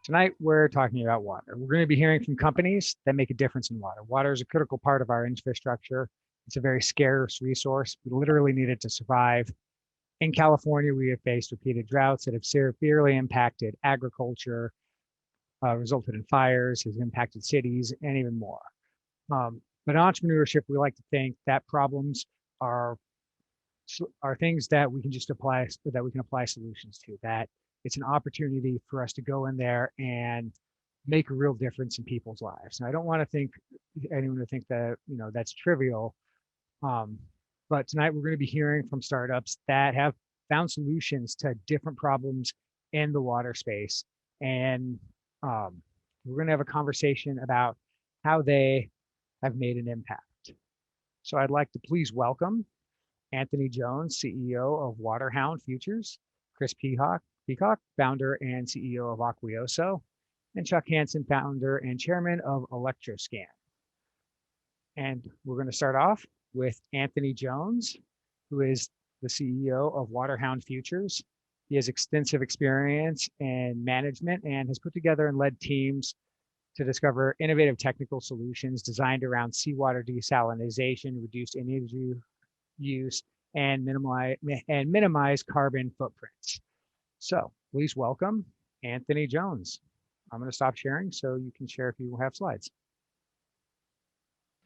Tonight, we're talking about water. We're going to be hearing from companies that make a difference in water. Water is a critical part of our infrastructure. It's a very scarce resource. We literally need it to survive. In California, we have faced repeated droughts that have severely impacted agriculture, resulted in fires, has impacted cities, and even more. But in entrepreneurship, we like to think that problems are things that we can just apply, that we can apply solutions to, that it's an opportunity for us to go in there and make a real difference in people's lives. And I don't want to think anyone to think that, that's trivial. But tonight we're going to be hearing from startups that have found solutions to different problems in the water space. And we're going to have a conversation about how they have made an impact. So I'd like to please welcome Anthony Jones, CEO of Waterhound Futures, Chris Peacock, founder and CEO of Aquioso, and Chuck Hanson, founder and chairman of Electroscan. And we're going to start off with Anthony Jones, who is the CEO of Waterhound Futures. He has extensive experience in management and has put together and led teams to discover innovative technical solutions designed around seawater desalination, reduced energy use, and minimize carbon footprints. So please welcome Anthony Jones. I'm going to stop sharing so you can share if you have slides.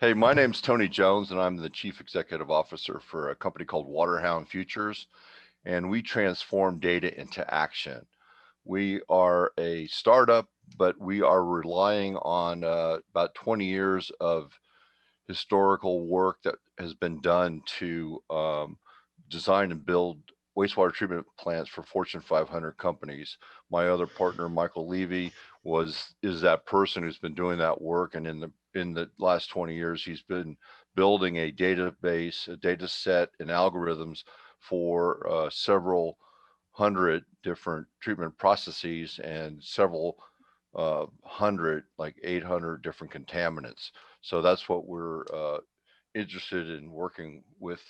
Hey, my name's Tony Jones, and I'm the Chief Executive Officer for a company called Waterhound Futures, and we transform data into action. We are a startup, but we are relying on about 20 years of historical work that has been done to design and build wastewater treatment plants for Fortune 500 companies. My other partner, Michael Levy, is that person who's been doing that work, and in the last 20 years, he's been building a database, a data set, and algorithms for several hundred different treatment processes and several hundred, like 800 different contaminants. So that's what we're interested in working with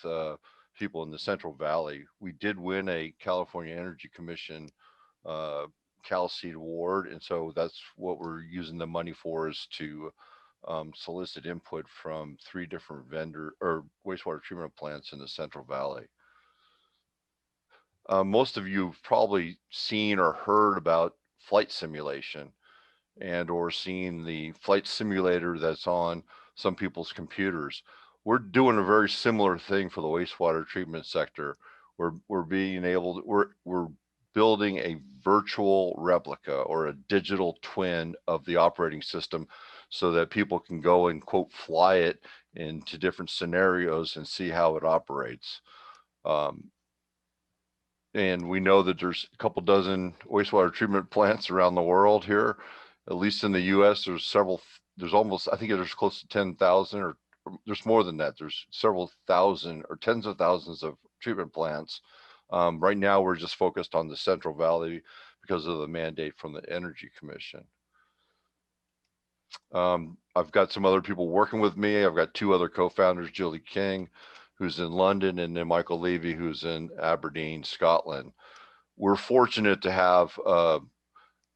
people in the Central Valley. We did win a California Energy Commission CalSeed award, and so that's what we're using the money for, is to solicit input from 3 different vendor or wastewater treatment plants in the Central Valley. Most of you have probably seen or heard about flight simulation and or seen the flight simulator that's on some people's computers. We're doing a very similar thing for the wastewater treatment sector. We're building a virtual replica or a digital twin of the operating system so that people can go and, quote, fly it into different scenarios and see how it operates. And we know that there's a couple dozen wastewater treatment plants around the world here. At least in the US, there's almost, I think there's close to 10,000, or there's more than that. There's several thousand or tens of thousands of treatment plants. Right now, we're just focused on the Central Valley because of the mandate from the Energy Commission. I've got some other people working with me. I've got 2 other co-founders, Julie King, who's in London, and then Michael Levy, who's in Aberdeen, Scotland. We're fortunate to have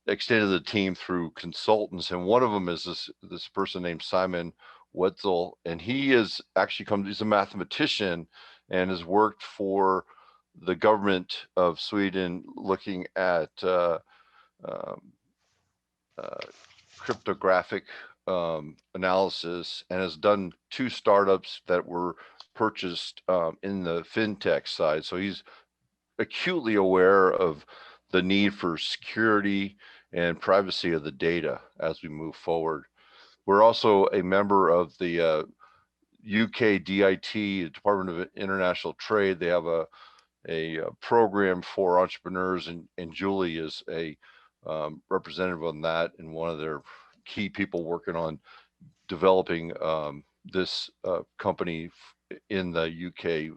extended the team through consultants, and one of them is this person named Simon Wetzel, and he is actually he's a mathematician and has worked for the government of Sweden looking at cryptographic analysis, and has done 2 startups that were purchased in the fintech side. So he's acutely aware of the need for security and privacy of the data as we move forward. We're also a member of the UK DIT, Department of International Trade. They have a program for entrepreneurs, and Julie is a representative on that, and one of their key people working on developing this company in the UK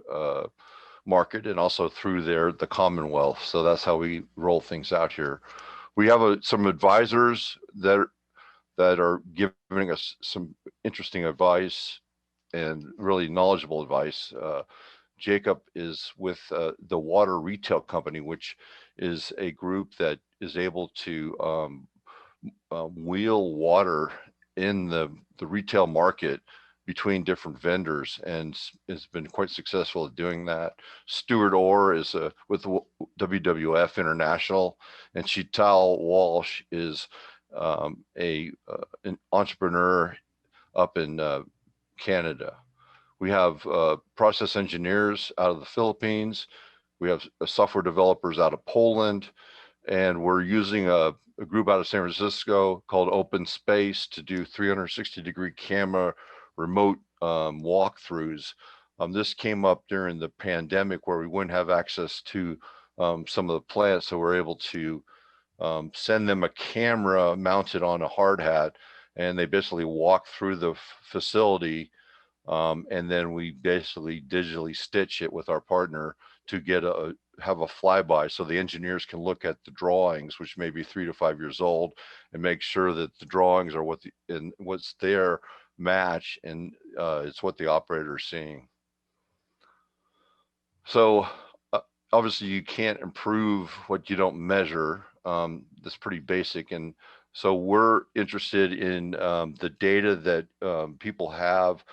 market, and also through the Commonwealth. So that's how we roll things out here. We have some advisors that are giving us some interesting advice and really knowledgeable advice. Jacob is with the Water Retail Company, which is a group that is able to wheel water in the retail market between different vendors, and has been quite successful at doing that. Stuart Orr is with WWF International, and Chital Walsh is an entrepreneur up in Canada. We have process engineers out of the Philippines. We have software developers out of Poland, and we're using a group out of San Francisco called Open Space to do 360-degree camera remote walkthroughs. This came up during the pandemic where we wouldn't have access to some of the plants, so we're able to send them a camera mounted on a hard hat, and they basically walk through the facility, and then we basically digitally stitch it with our partner to have a flyby, so the engineers can look at the drawings, which may be 3 to 5 years old, and make sure that the drawings are what's there match, and it's what the operator is seeing. So obviously you can't improve what you don't measure. That's pretty basic. And so we're interested in the data that people have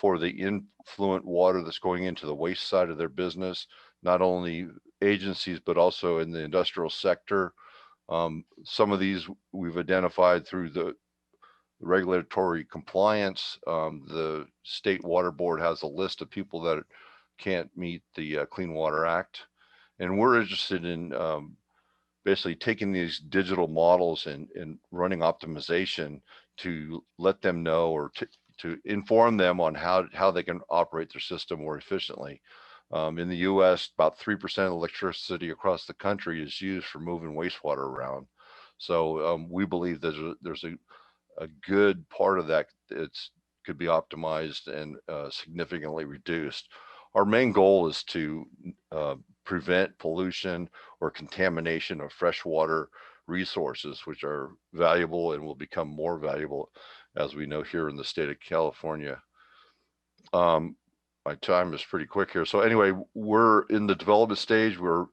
for the influent water that's going into the waste side of their business, not only agencies, but also in the industrial sector. Some of these we've identified through the regulatory compliance. The state water board has a list of people that can't meet the Clean Water Act. And we're interested in basically taking these digital models and running optimization to let them know, or to inform them on how they can operate their system more efficiently. In the US, about 3% of electricity across the country is used for moving wastewater around. So we believe there's a good part of that could be optimized and significantly reduced. Our main goal is to prevent pollution or contamination of freshwater resources, which are valuable and will become more valuable, as we know here in the state of California. My time is pretty quick here. So anyway, we're in the development stage. We're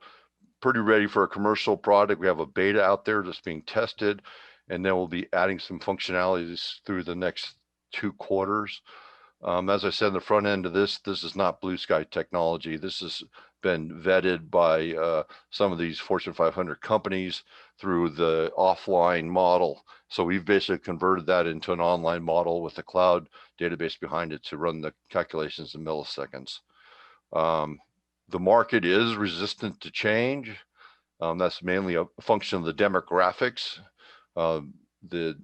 pretty ready for a commercial product. We have a beta out there that's being tested, and then we'll be adding some functionalities through the next 2 quarters. As I said, in the front end of this is not blue sky technology. This has been vetted by some of these Fortune 500 companies through the offline model. So we've basically converted that into an online model with a cloud database behind it to run the calculations in milliseconds. The market is resistant to change. That's mainly a function of the demographics. The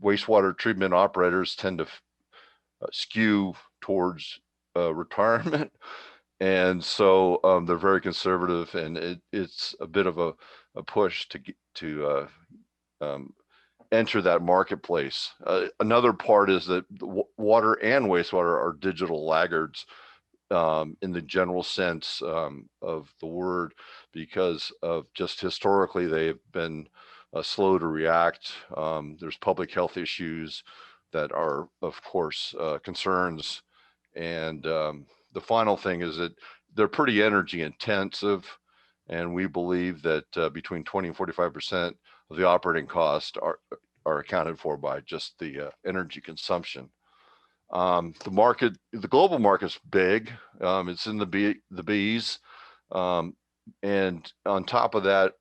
wastewater treatment operators tend to skew towards retirement, and so they're very conservative, and it's a bit of a push to enter that marketplace. Another part is that water and wastewater are digital laggards in the general sense of the word, because of just historically they've been slow to react. There's public health issues that are, of course, concerns. And the final thing is that they're pretty energy intensive, and we believe that between 20 and 45% of the operating costs are accounted for by just the energy consumption. The global market's big. It's in the B's, and on top of that,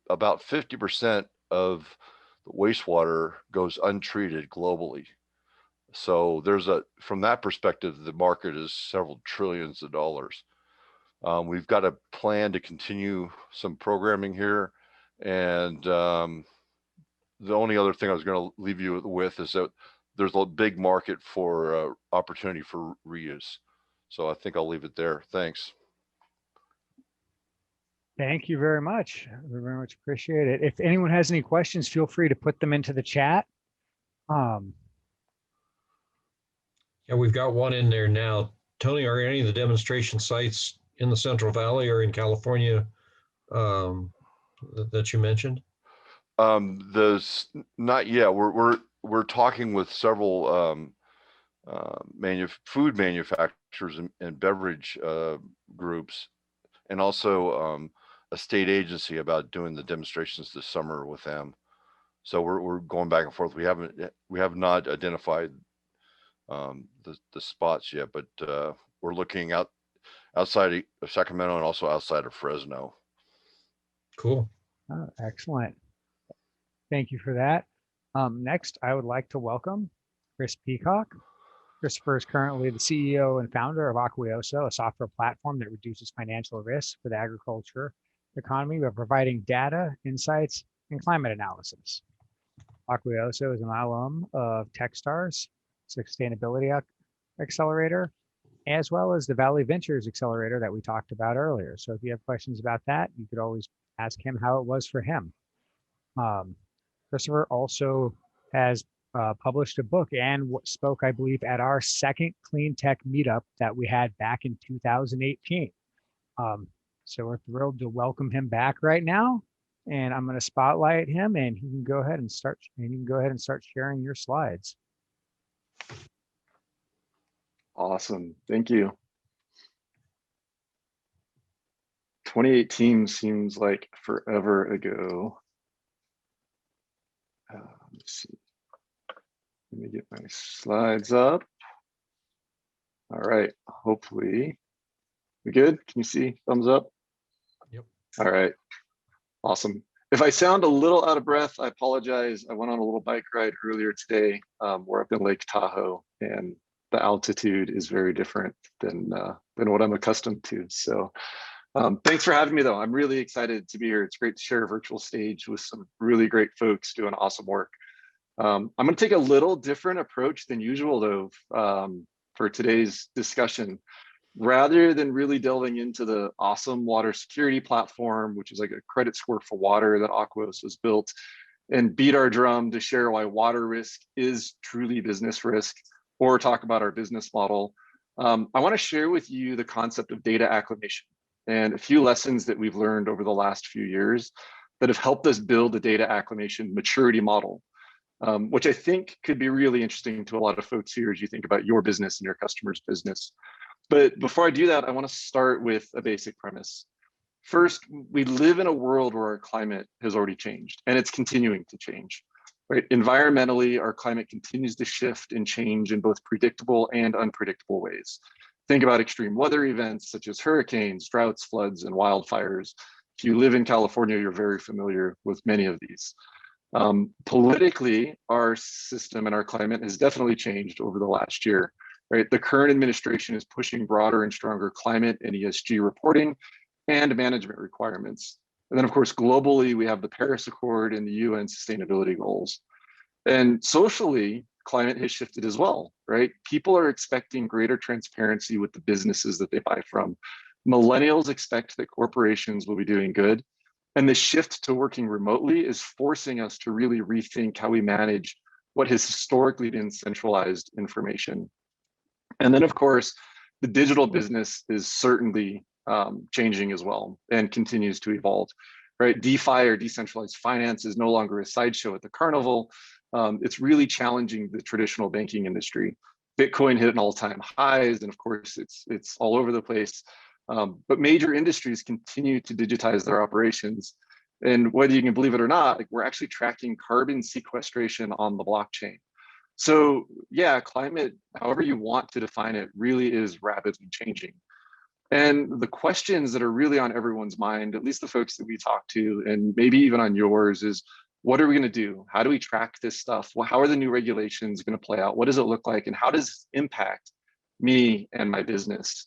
about 50% of the wastewater goes untreated globally. So from that perspective, the market is several trillions of dollars. We've got a plan to continue some programming here, and the only other thing I was going to leave you with is that there's a big market for opportunity for reuse. So I think I'll leave it there. Thanks. Thank you very much. We very much appreciate it. If anyone has any questions, feel free to put them into the chat. Yeah, we've got one in there now. Tony, are any of the demonstration sites in the Central Valley or in California that you mentioned? Not yet. We're talking with several food manufacturers and beverage groups, and also a state agency about doing the demonstrations this summer with them. So we're going back and forth. We have not identified the spots yet, but we're looking outside of Sacramento and also outside of Fresno. Cool. Oh, excellent. Thank you for that. Next, I would like to welcome Chris Peacock. Christopher is currently the CEO and founder of Aquioso, a software platform that reduces financial risk for the agriculture economy by providing data, insights, and climate analysis. Aquioso is an alum of Techstars Sustainability Accelerator, as well as the Valley Ventures Accelerator that we talked about earlier. So if you have questions about that, you could always ask him how it was for him. Christopher also has published a book and spoke, I believe, at our second clean tech meetup that we had back in 2018. So we're thrilled to welcome him back right now. And I'm going to spotlight him, and he can go ahead and start. And you can go ahead and start sharing your slides. Awesome, thank you. 2018 seems like forever ago. Let's see. Let me get my slides up. All right, hopefully we good. Can you see? Thumbs up. Yep. All right, awesome. If I sound a little out of breath, I apologize. I went on a little bike ride earlier today. We're up in Lake Tahoe, and the altitude is very different than what I'm accustomed to. So thanks for having me, though. I'm really excited to be here. It's great to share a virtual stage with some really great folks doing awesome work. I'm going to take a little different approach than usual, though, for today's discussion. Rather than really delving into the awesome water security platform, which is like a credit score for water that Aquos has built, and beat our drum to share why water risk is truly business risk, or talk about our business model, I want to share with you the concept of data acclimation and a few lessons that we've learned over the last few years that have helped us build a data acclimation maturity model, which I think could be really interesting to a lot of folks here as you think about your business and your customer's business. But before I do that, I want to start with a basic premise. First, we live in a world where our climate has already changed, and it's continuing to change. Right? Environmentally, our climate continues to shift and change in both predictable and unpredictable ways. Think about extreme weather events such as hurricanes, droughts, floods, and wildfires. If you live in California, you're very familiar with many of these. Politically, our system and our climate has definitely changed over the last year. Right? The current administration is pushing broader and stronger climate and ESG reporting and management requirements. And then, of course, globally, we have the Paris Accord and the UN sustainability goals. And socially, climate has shifted as well, right? People are expecting greater transparency with the businesses that they buy from. Millennials expect that corporations will be doing good. And the shift to working remotely is forcing us to really rethink how we manage what has historically been centralized information. And then, of course, the digital business is certainly changing as well and continues to evolve, right? DeFi or decentralized finance is no longer a sideshow at the carnival. It's really challenging the traditional banking industry. Bitcoin hit an all-time highs, and of course, it's all over the place. But major industries continue to digitize their operations. And whether you can believe it or not, like, we're actually tracking carbon sequestration on the blockchain. So yeah, climate, however you want to define it, really is rapidly changing. And the questions that are really on everyone's mind, at least the folks that we talk to, and maybe even on yours, is what are we going to do? How do we track this stuff? Well, how are the new regulations going to play out? What does it look like? And how does this impact me and my business?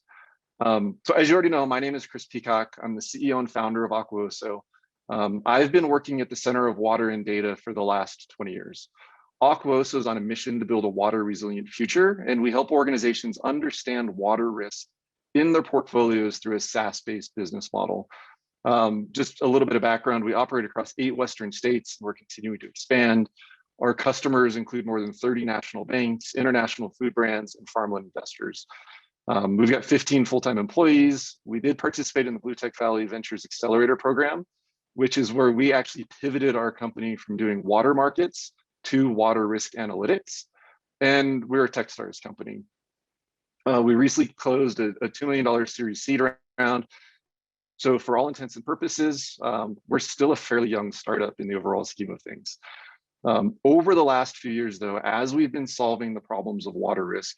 So as you already know, my name is Chris Peacock. I'm the CEO and founder of Aquioso. I've been working at the center of water and data for the last 20 years. Aquioso is on a mission to build a water resilient future, and we help organizations understand water risk in their portfolios through a SaaS-based business model. Just a little bit of background, we operate across 8 Western states. We're continuing to expand. Our customers include more than 30 national banks, international food brands, and farmland investors. We've got 15 full-time employees. We did participate in the Blue Tech Valley Ventures Accelerator program, which is where we actually pivoted our company from doing water markets to water risk analytics. And we're a Techstars company. We recently closed a $2 million Series C round. So for all intents and purposes, we're still a fairly young startup in the overall scheme of things. Over the last few years, though, as we've been solving the problems of water risk,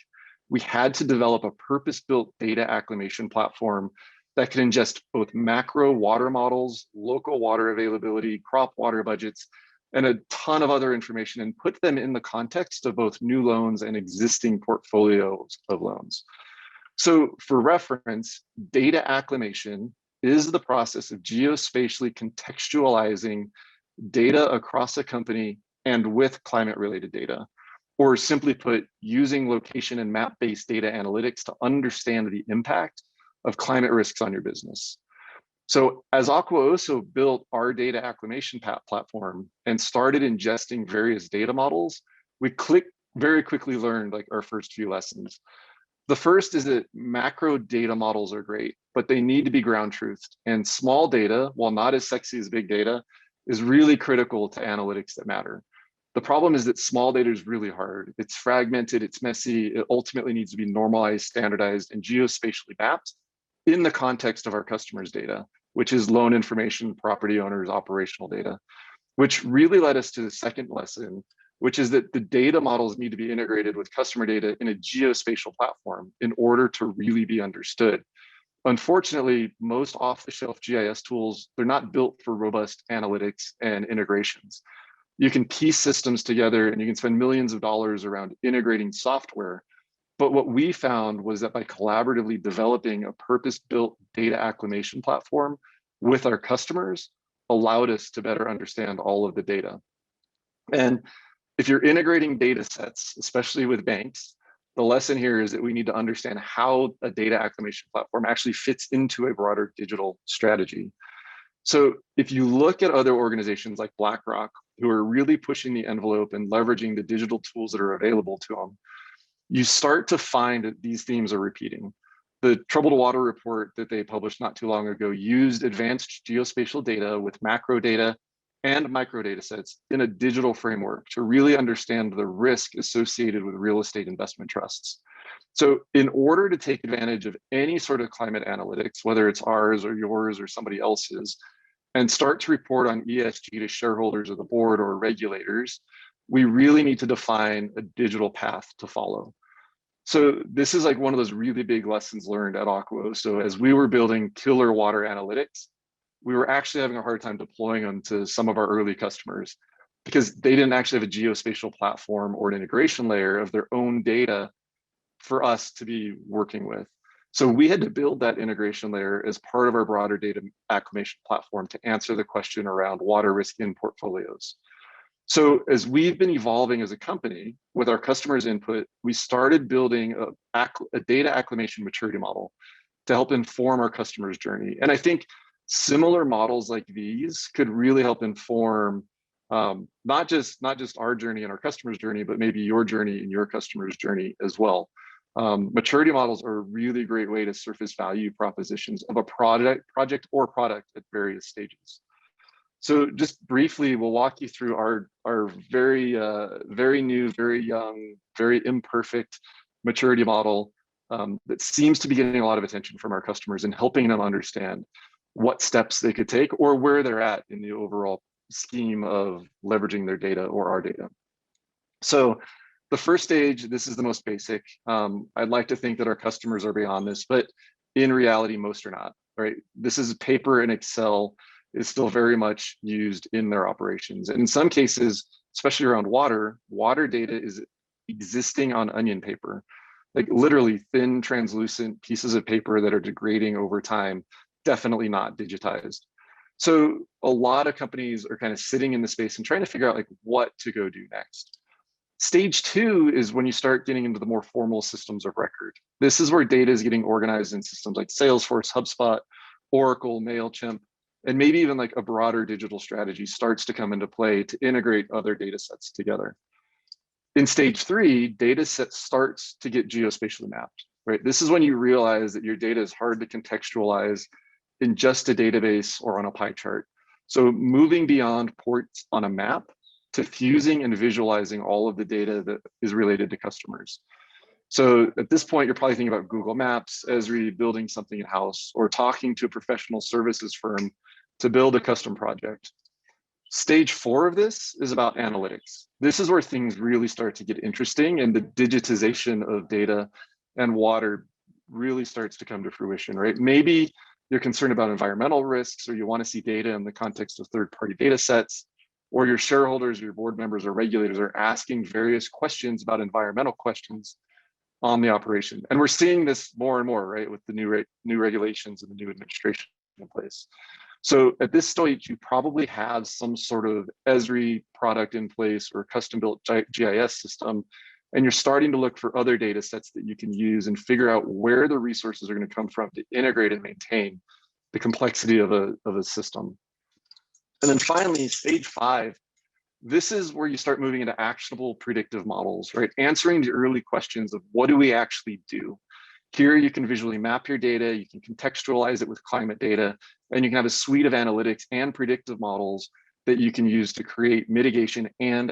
we had to develop a purpose-built data acclimation platform that could ingest both macro water models, local water availability, crop water budgets, and a ton of other information, and put them in the context of both new loans and existing portfolios of loans. So for reference, data acclimation is the process of geospatially contextualizing data across a company and with climate-related data, or simply put, using location and map-based data analytics to understand the impact of climate risks on your business. So as Aquaoso built our data acclimation platform and started ingesting various data models, we very quickly learned like our first few lessons. The first is that macro data models are great, but they need to be ground truthed. And small data, while not as sexy as big data, is really critical to analytics that matter. The problem is that small data is really hard. It's fragmented, it's messy, it ultimately needs to be normalized, standardized, and geospatially mapped in the context of our customers' data, which is loan information, property owners, operational data, which really led us to the second lesson, which is that the data models need to be integrated with customer data in a geospatial platform in order to really be understood. Unfortunately, most off-the-shelf GIS tools, they're not built for robust analytics and integrations. You can piece systems together and you can spend millions of dollars around integrating software. But what we found was that by collaboratively developing a purpose-built data acclimation platform with our customers allowed us to better understand all of the data. And if you're integrating data sets, especially with banks, the lesson here is that we need to understand how a data acclimation platform actually fits into a broader digital strategy. So if you look at other organizations like BlackRock, who are really pushing the envelope and leveraging the digital tools that are available to them, you start to find that these themes are repeating. The Troubled Water report that they published not too long ago used advanced geospatial data with macro data and micro data sets in a digital framework to really understand the risk associated with real estate investment trusts. So in order to take advantage of any sort of climate analytics, whether it's ours or yours or somebody else's, and start to report on ESG to shareholders or the board or regulators, we really need to define a digital path to follow. So this is like one of those really big lessons learned at Aquaoso. So as we were building killer water analytics, we were actually having a hard time deploying them to some of our early customers because they didn't actually have a geospatial platform or an integration layer of their own data for us to be working with. So we had to build that integration layer as part of our broader data acclimation platform to answer the question around water risk in portfolios. So as we've been evolving as a company with our customers' input, we started building a data acclimation maturity model to help inform our customers' journey. And I think similar models like these could really help inform not just our journey and our customers' journey, but maybe your journey and your customers' journey as well. Maturity models are a really great way to surface value propositions of a project or product at various stages. So just briefly, we'll walk you through our very new, very young, very imperfect maturity model that seems to be getting a lot of attention from our customers and helping them understand what steps they could take or where they're at in the overall scheme of leveraging their data or our data. So the first stage, this is the most basic. I'd like to think that our customers are beyond this, but in reality, most are not, right? This is paper and Excel is still very much used in their operations. And in some cases, especially around water data is existing on onion paper, like literally thin, translucent pieces of paper that are degrading over time, definitely not digitized. So a lot of companies are kind of sitting in the space and trying to figure out like what to go do next. Stage two is when you start getting into the more formal systems of record. This is where data is getting organized in systems like Salesforce, HubSpot, Oracle, MailChimp, and maybe even like a broader digital strategy starts to come into play to integrate other data sets together. In stage three, data set starts to get geospatially mapped, right? This is when you realize that your data is hard to contextualize in just a database or on a pie chart. So moving beyond ports on a map to fusing and visualizing all of the data that is related to customers. So at this point, you're probably thinking about Google Maps, Esri, building something in-house, or talking to a professional services firm to build a custom project. Stage 4 of this is about analytics. This is where things really start to get interesting, and the digitization of data and water really starts to come to fruition, right? Maybe you're concerned about environmental risks, or you want to see data in the context of third-party data sets, or your shareholders, your board members, or regulators are asking various questions about environmental questions on the operation. And we're seeing this more and more, right, with the new regulations and the new administration in place. So at this stage, you probably have some sort of Esri product in place or custom-built GIS system, and you're starting to look for other data sets that you can use and figure out where the resources are going to come from to integrate and maintain the complexity of a system. And then finally, stage 5, this is where you start moving into actionable predictive models, right? Answering the early questions of what do we actually do? Here you can visually map your data, you can contextualize it with climate data, and you can have a suite of analytics and predictive models that you can use to create mitigation and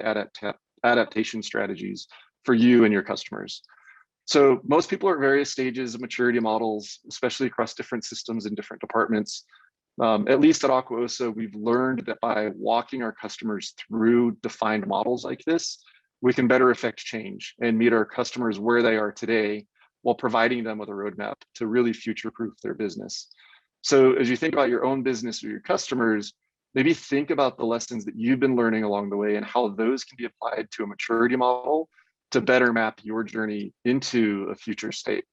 adaptation strategies for you and your customers. So most people are at various stages of maturity models, especially across different systems and different departments. At least at Aquaosa, we've learned that by walking our customers through defined models like this, we can better affect change and meet our customers where they are today, while providing them with a roadmap to really future-proof their business. So as you think about your own business or your customers, maybe think about the lessons that you've been learning along the way and how those can be applied to a maturity model to better map your journey into a future state.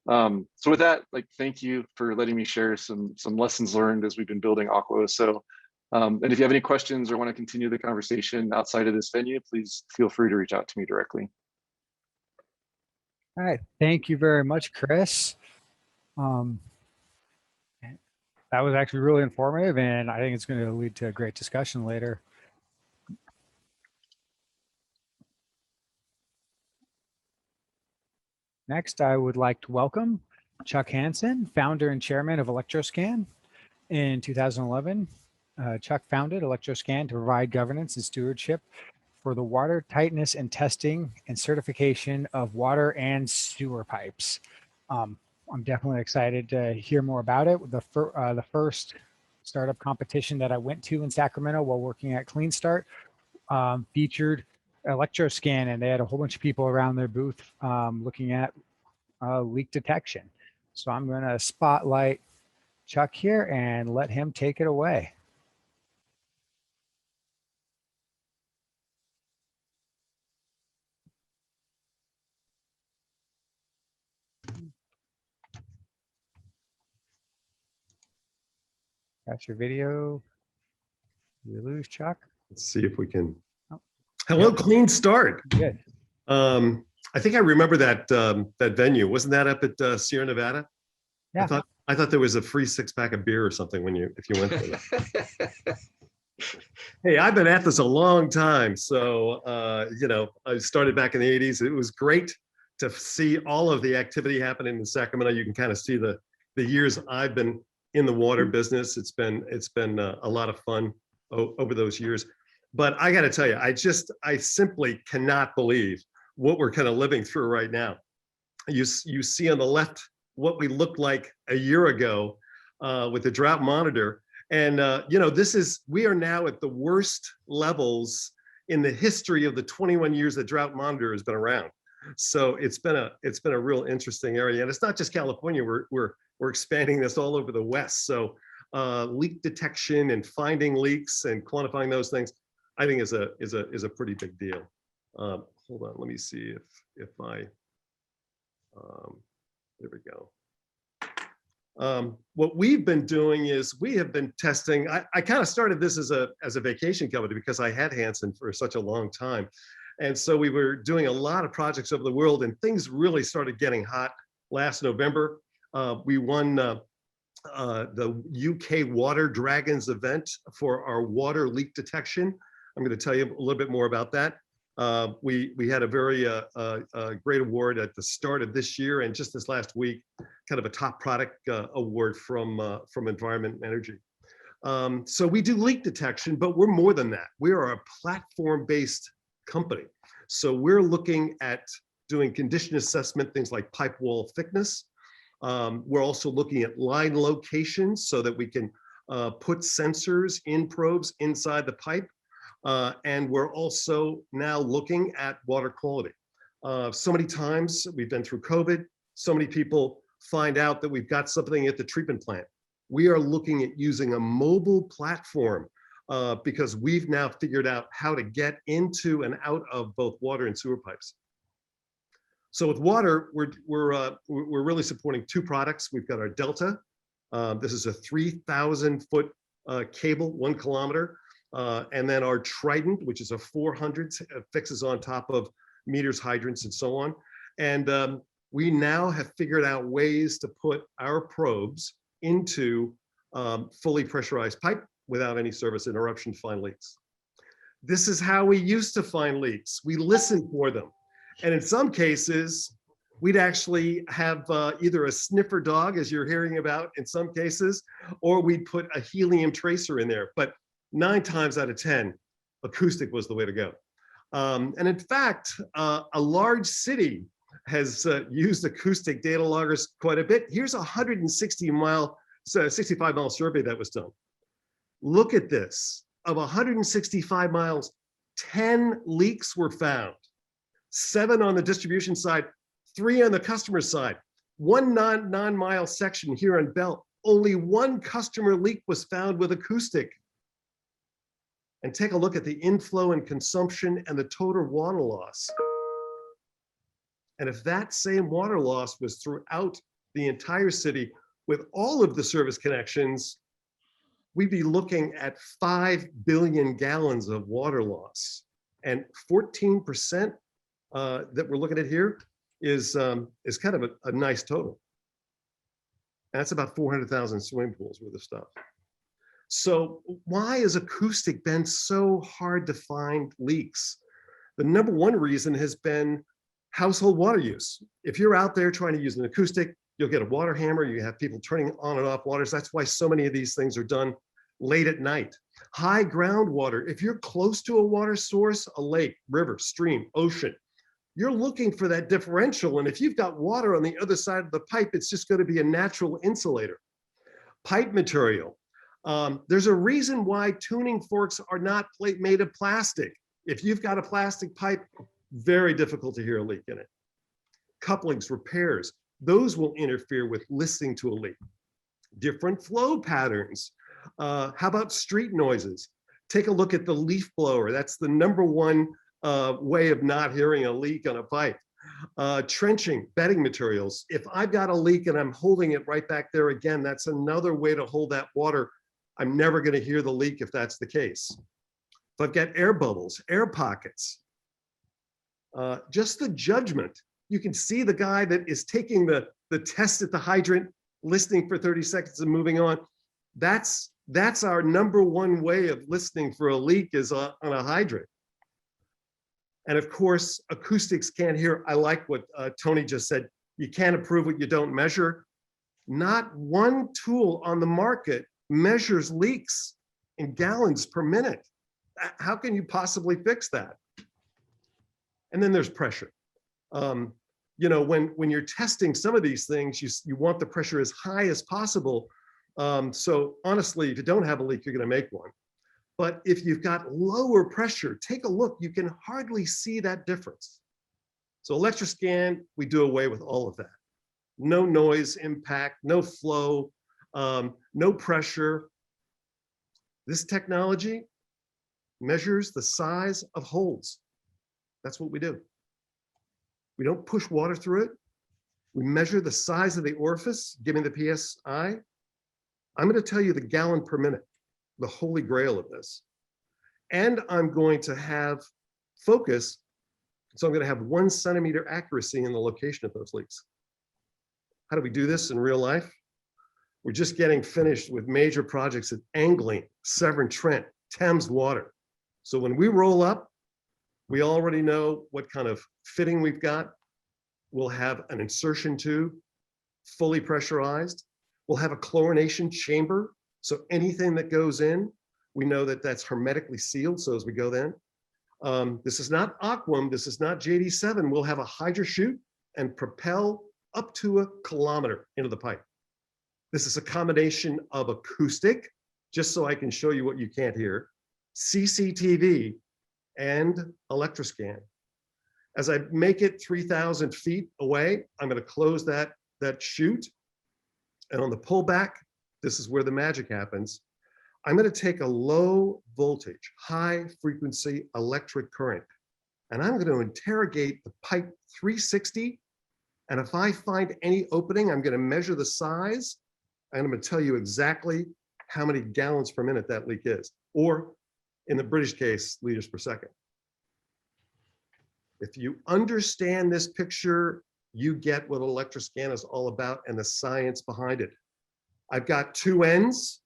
So with that, thank you for letting me share some lessons learned as we've been building Aquaosa. And if you have any questions or want to continue the conversation outside of this venue, please feel free to reach out to me directly. All right, thank you very much, Chris. That was actually really informative, and I think it's going to lead to a great discussion later. Next, I would like to welcome Chuck Hanson, founder and chairman of Electroscan. In 2011, Chuck founded Electroscan to provide governance and stewardship for the water tightness and testing and certification of water and sewer pipes. I'm definitely excited to hear more about it. The first startup competition that I went to in Sacramento while working at Clean Start featured Electroscan, and they had a whole bunch of people around their booth looking at leak detection. So I'm going to spotlight Chuck here and let him take it away. That's your video. We lose Chuck. Let's see if we can. Oh. Hello, Clean Start. Good. I think I remember that that venue. Wasn't that up at Sierra Nevada? Yeah. I thought there was a free 6-pack of beer or something if you went there. Hey, I've been at this a long time, so I started back in the 80s. It was great to see all of the activity happening in Sacramento. You can kind of see the years I've been in the water business. It's been a lot of fun over those years. But I got to tell you, I simply cannot believe what we're kind of living through right now. You see on the left what we looked like a year ago with the drought monitor. And we are now at the worst levels in the history of the 21 years that drought monitor has been around. So it's been a real interesting area, and it's not just California. We're expanding this all over the West. So leak detection and finding leaks and quantifying those things, I think is a pretty big deal. Hold on, let me see if I there we go. What we've been doing is we have been testing. I kind of started this as a vacation company because I had Hanson for such a long time. And so we were doing a lot of projects over the world, and things really started getting hot last November. We won the UK Water Dragons event for our water leak detection. I'm going to tell you a little bit more about that. We had a very great award at the start of this year, and just this last week, kind of a top product award from Environment and Energy. So we do leak detection, but we're more than that. We are a platform-based company. So we're looking at doing condition assessment, things like pipe wall thickness. We're also looking at line locations so that we can put sensors in probes inside the pipe. And we're also now looking at water quality. So many times we've been through COVID, so many people find out that we've got something at the treatment plant. We are looking at using a mobile platform because we've now figured out how to get into and out of both water and sewer pipes. So with water, we're really supporting two products. We've got our Delta. This is a 3,000 foot cable, 1 kilometer. And then our Trident, which is a 400, fixes on top of meters, hydrants, and so on. And we now have figured out ways to put our probes into fully pressurized pipe without any service interruption to find leaks. This is how we used to find leaks. We listened for them. And in some cases, we'd actually have either a sniffer dog, as you're hearing about in some cases, or we'd put a helium tracer in there. But 9 times out of 10, acoustic was the way to go. And in fact, a large city has used acoustic data loggers quite a bit. Here's a 65-mile survey that was done. Look at this. Of 165 miles, 10 leaks were found. 7 on the distribution side, 3 on the customer side. 1 non-mile section here on Belt, only 1 customer leak was found with acoustic. And take a look at the inflow and consumption and the total water loss. And if that same water loss was throughout the entire city with all of the service connections, we'd be looking at 5 billion gallons of water loss. And 14% that we're looking at here is kind of a nice total. And that's about 400,000 swimming pools worth of stuff. So why has acoustic been so hard to find leaks? The number one reason has been household water use. If you're out there trying to use an acoustic, you'll get a water hammer, you have people turning on and off waters. That's why so many of these things are done late at night. High groundwater, if you're close to a water source, a lake, river, stream, ocean, you're looking for that differential. And if you've got water on the other side of the pipe, it's just going to be a natural insulator. Pipe material. There's a reason why tuning forks are not made of plastic. If you've got a plastic pipe, very difficult to hear a leak in it. Couplings, repairs, those will interfere with listening to a leak. Different flow patterns. How about street noises? Take a look at the leaf blower. That's the number one way of not hearing a leak on a pipe. Trenching, bedding materials. If I've got a leak and I'm holding it right back there again, that's another way to hold that water. I'm never going to hear the leak if that's the case. If I've got air bubbles, air pockets, just the judgment. You can see the guy that is taking the test at the hydrant, listening for 30 seconds and moving on. That's our number one way of listening for a leak is on a hydrant. And of course, acoustics can't hear. I like what Tony just said. You can't improve what you don't measure. Not one tool on the market measures leaks in gallons per minute. How can you possibly fix that? And then there's pressure. You know, when you're testing some of these things, you want the pressure as high as possible. So honestly, if you don't have a leak, you're going to make one. But if you've got lower pressure, take a look, you can hardly see that difference. So Electroscan, we do away with all of that. No noise impact, no flow, no pressure. This technology measures the size of holes. That's what we do. We don't push water through it. We measure the size of the orifice, giving the PSI. I'm going to tell you the gallon per minute, the holy grail of this. And I'm going to have focus. So I'm going to have 1 centimeter accuracy in the location of those leaks. How do we do this in real life? We're just getting finished with major projects at Angling, Severn Trent, Thames Water. So when we roll up, we already know what kind of fitting we've got. We'll have an insertion tube, fully pressurized. We'll have a chlorination chamber. So anything that goes in, we know that that's hermetically sealed. So as we go then, this is not Aquam, this is not JD7. We'll have a hydro chute and propel up to 1 kilometer into the pipe. This is a combination of acoustic just so I can show you what you can't hear, CCTV, and Electroscan. As I make it 3,000 feet away, I'm going to close that chute. And on the pullback, this is where the magic happens. I'm going to take a low voltage, high frequency electric current, and I'm going to interrogate the pipe 360. And if I find any opening, I'm going to measure the size, and I'm going to tell you exactly how many gallons per minute that leak is, or in the British case, liters per second. If you understand this picture, you get what Electroscan is all about and the science behind it. I've got two ends,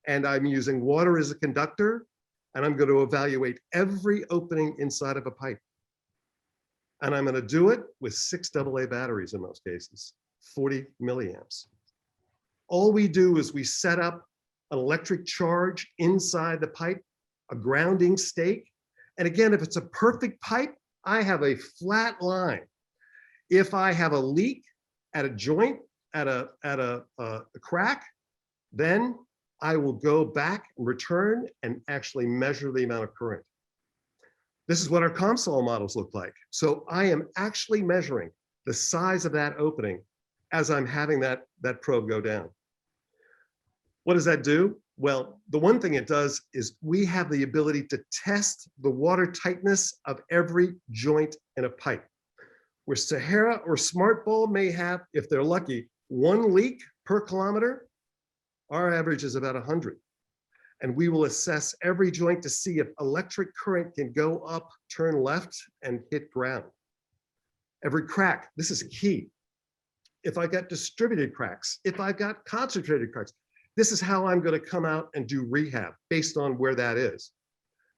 and I'm using water as a conductor, and I'm going to evaluate every opening inside of a pipe. And I'm going to do it with 6 AA batteries in most cases, 40 milliamps. All we do is we set up an electric charge inside the pipe, a grounding stake. And again, if it's a perfect pipe, I have a flat line. If I have a leak at a joint, at a crack, then I will go back and return and actually measure the amount of current. This is what our COMSOL models look like. So I am actually measuring the size of that opening as I'm having that probe go down. What does that do? Well, the one thing it does is we have the ability to test the water tightness of every joint in a pipe. Where Sahara or SmartBall may have, if they're lucky, 1 leak per kilometer, our average is about 100. And we will assess every joint to see if electric current can go up, turn left, and hit ground. Every crack, this is key. If I got distributed cracks, if I got concentrated cracks, this is how I'm going to come out and do rehab based on where that is.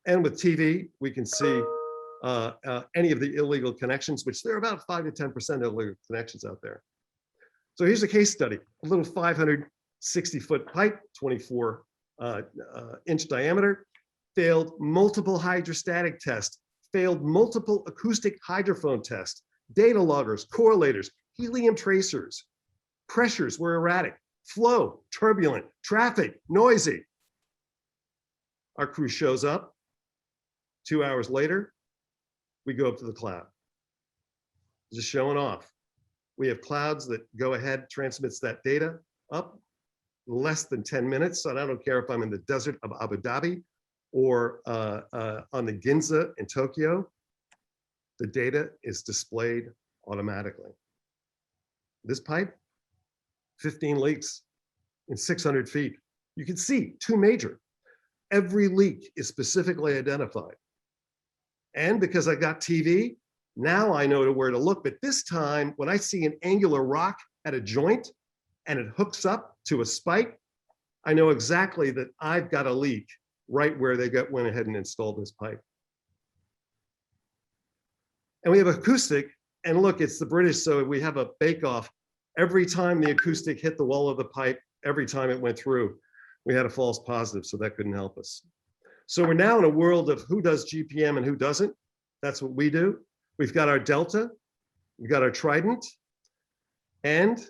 And with TV, we can see any of the illegal connections, which there are about 5 to 10% illegal connections out there. So here's a case study, a little 560-foot pipe, 24-inch diameter, failed multiple hydrostatic tests, failed multiple acoustic hydrophone tests, data loggers, correlators, helium tracers. Pressures were erratic, flow, turbulent, traffic, noisy. Our crew shows up. 2 hours later, we go up to the cloud. Just showing off. We have clouds that go ahead, transmits that data up less than 10 minutes. So I don't care if I'm in the desert of Abu Dhabi or on the Ginza in Tokyo, the data is displayed automatically. This pipe, 15 leaks in 600 feet. You can see 2 major. Every leak is specifically identified. And because I got TV, now I know where to look. But this time, when I see an angular rock at a joint and it hooks up to a spike, I know exactly that I've got a leak right where they went ahead and installed this pipe. And we have acoustic, and look, it's the British, so we have a bake-off. Every time the acoustic hit the wall of the pipe, every time it went through, we had a false positive, so that couldn't help us. So we're now in a world of who does GPM and who doesn't. That's what we do. We've got our Delta, we've got our Trident, and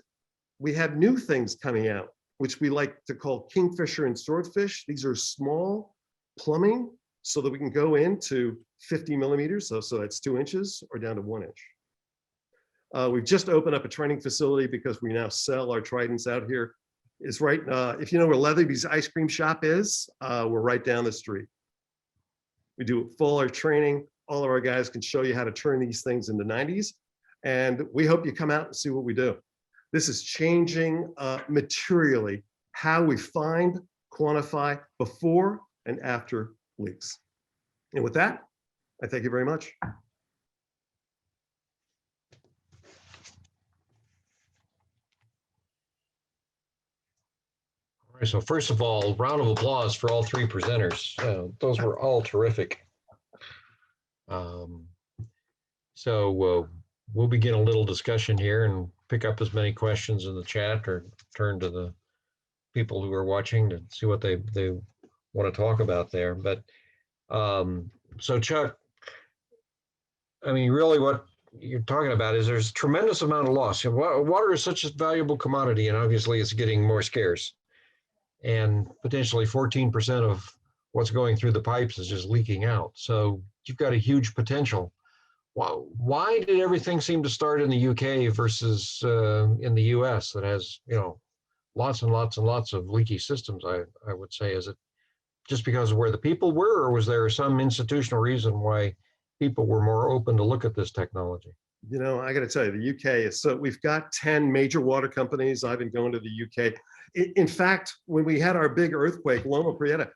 we have new things coming out, which we like to call Kingfisher and Swordfish. These are small plumbing so that we can go into 50 millimeters, so that's 2 inches, or down to 1 inch. We've just opened up a training facility because we now sell our Tridents out here. It's right, if you know where Leatherby's ice cream shop is, we're right down the street. We do full our training. All of our guys can show you how to turn these things into 90s. And we hope you come out and see what we do. This is changing materially how we find, quantify before and after leaks. And with that, I thank you very much. All right, so first of all, round of applause for all 3 presenters. Those were all terrific. So we'll begin a little discussion here and pick up as many questions in the chat or turn to the people who are watching to see what they want to talk about there. But so Chuck, I mean, really what you're talking about is there's a tremendous amount of loss. Water is such a valuable commodity, and obviously it's getting more scarce. and potentially 14% of what's going through the pipes is just leaking out. So you've got a huge potential. Why did everything seem to start in the UK versus in the US that has, lots and lots and lots of leaky systems, I would say? Is it just because of where the people were, or was there some institutional reason why people were more open to look at this technology? I got to tell you, the UK is so we've got 10 major water companies. I've been going to the UK. In fact, when we had our big earthquake, Loma Prieta,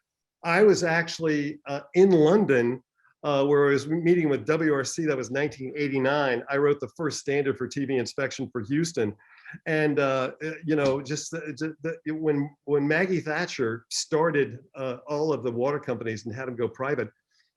I was actually in London where I was meeting with WRC. That was 1989. I wrote the first standard for TV inspection for Houston. And, when Maggie Thatcher started all of the water companies and had them go private,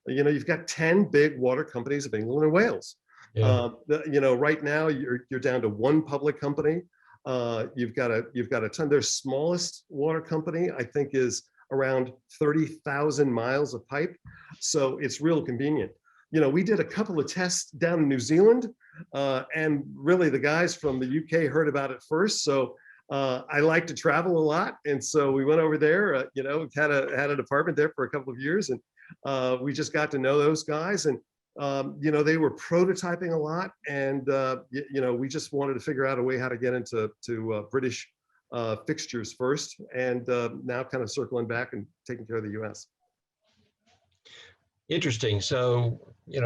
you've got 10 big water companies of England and Wales. Yeah. Right now you're down to one public company. You've got a ton. Their smallest water company, I think, is around 30,000 miles of pipe. So it's real convenient. We did a couple of tests down in New Zealand, and really the guys from the UK heard about it first. So I like to travel a lot, and so we went over there. Had a department there for a couple of years, and we just got to know those guys. And they were prototyping a lot, and we just wanted to figure out a way how to get into British fixtures first, and now kind of circling back and taking care of the US. Interesting. So,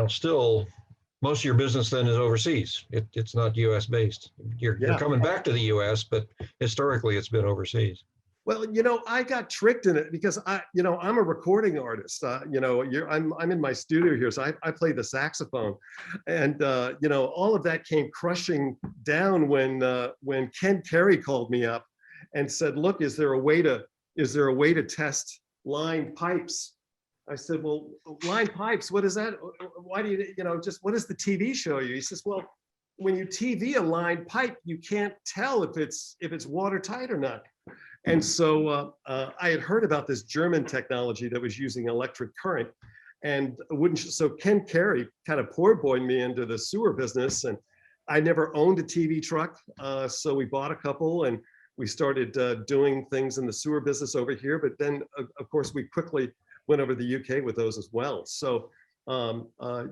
still most of your business then is overseas. It's not US based. You're coming back to the US, but historically it's been overseas. Well, I got tricked in it because I'm a recording artist. I'm in my studio here, so I play the saxophone, and all of that came crushing down when Ken Carey called me up and said, "Look, is there a way to test lined pipes?" I said, "Well, lined pipes, what is that? Why do you just what does the TV show you?" He says, "Well, when you TV a lined pipe, you can't tell if it's watertight or not." And so I had heard about this German technology that was using electric current, and so Ken Carey kind of poor boyed me into the sewer business, and I never owned a TV truck, so we bought a couple, and we started doing things in the sewer business over here. But then, of course, we quickly went over to the UK with those as well. So so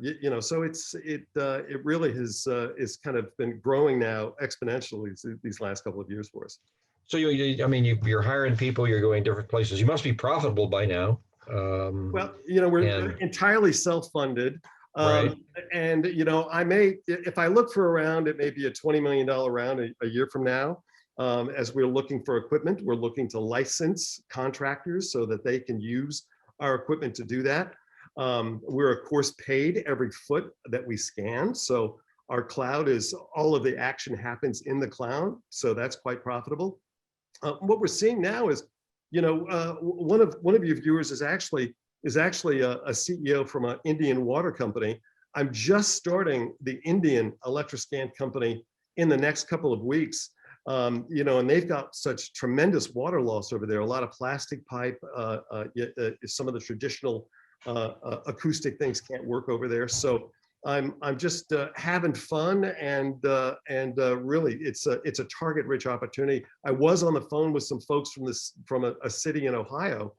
it really is kind of been growing now exponentially these last couple of years for us. So you're hiring people, you're going different places. You must be profitable by now. Well, we're entirely self-funded. Right. And, if I look for a round, it may be a $20 million round a year from now. As we're looking for equipment, we're looking to license contractors so that they can use our equipment to do that. We're of course paid every foot that we scan. So our cloud is, all of the action happens in the cloud. So that's quite profitable. What we're seeing now is, one of your viewers is actually a CEO from an Indian water company. I'm just starting the Indian Electroscan company in the next couple of weeks. And they've got such tremendous water loss over there. A lot of plastic pipe. Some of the traditional acoustic things can't work over there. So I'm just having fun, and really it's a target-rich opportunity. I was on the phone with some folks from a city in Ohio.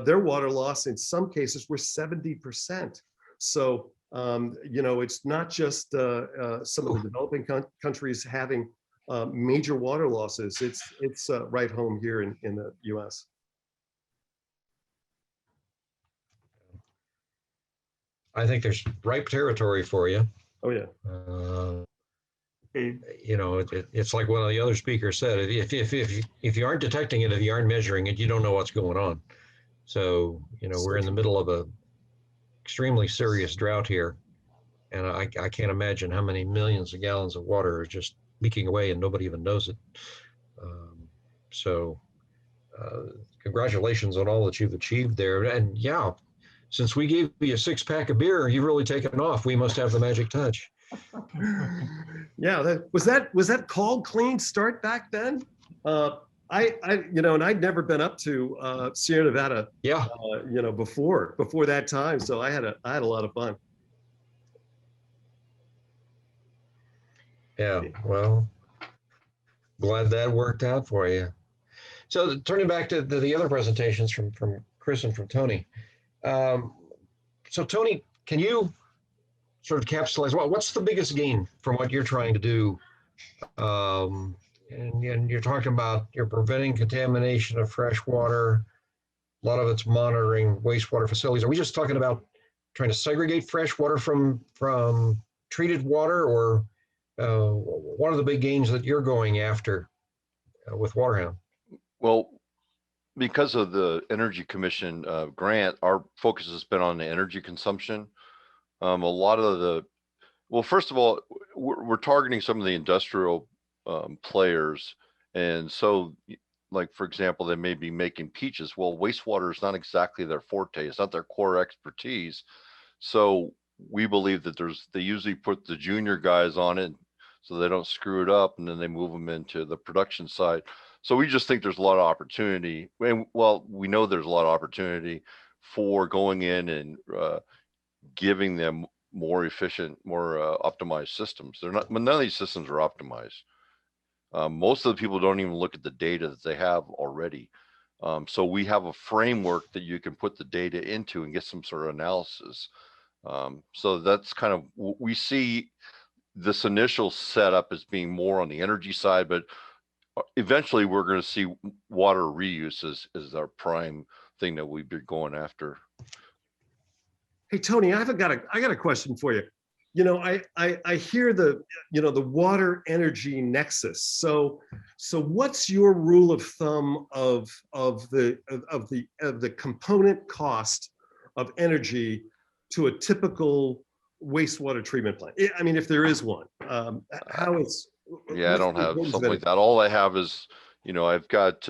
Their water loss in some cases were 70%. So it's not just some of the developing countries having major water losses. It's right home here in the US. I think there's ripe territory for you. Oh yeah. It's like one of the other speakers said, if you aren't detecting it, if you aren't measuring it, you don't know what's going on. So, we're in the middle of a extremely serious drought here. And I can't imagine how many millions of gallons of water are just leaking away and nobody even knows it. Congratulations on all that you've achieved there. And yeah, since we gave you a 6-pack of beer, you've really taken off. We must have the magic touch. Yeah, was that called Clean Start back then? And I'd never been up to Sierra Nevada. Yeah. Before that time, so I had a lot of fun. Yeah, well, glad that worked out for you. So turning back to the other presentations from Chris and from Tony. So Tony, can you sort of capsulize what's the biggest gain from what you're trying to do? And you're talking about you're preventing contamination of fresh water. A lot of it's monitoring wastewater facilities. Are we just talking about trying to segregate fresh water from treated water, or what are the big gains that you're going after with Waterhound? Well, because of the Energy Commission grant, our focus has been on the energy consumption. A lot of well, first of all, we're targeting some of the industrial players. And so, like, for example, they may be making peaches. Well, wastewater is not exactly their forte. It's not their core expertise. So we believe that they usually put the junior guys on it so they don't screw it up, and then they move them into the production side. So we just think there's a lot of opportunity. And well, we know there's a lot of opportunity for going in and giving them more efficient, more optimized systems. They're not, none of these systems are optimized. Most of the people don't even look at the data that they have already. So we have a framework that you can put the data into and get some sort of analysis. So that's kind of, we see this initial setup as being more on the energy side, but eventually we're going to see water reuse as our prime thing that we've been going after. Hey, Tony, I got a question for you. You know, I hear the water energy nexus. So what's your rule of thumb of the component cost of energy to a typical wastewater treatment plant? I mean, if there is one, how is? Yeah, I don't have something like that. All I have is, I've got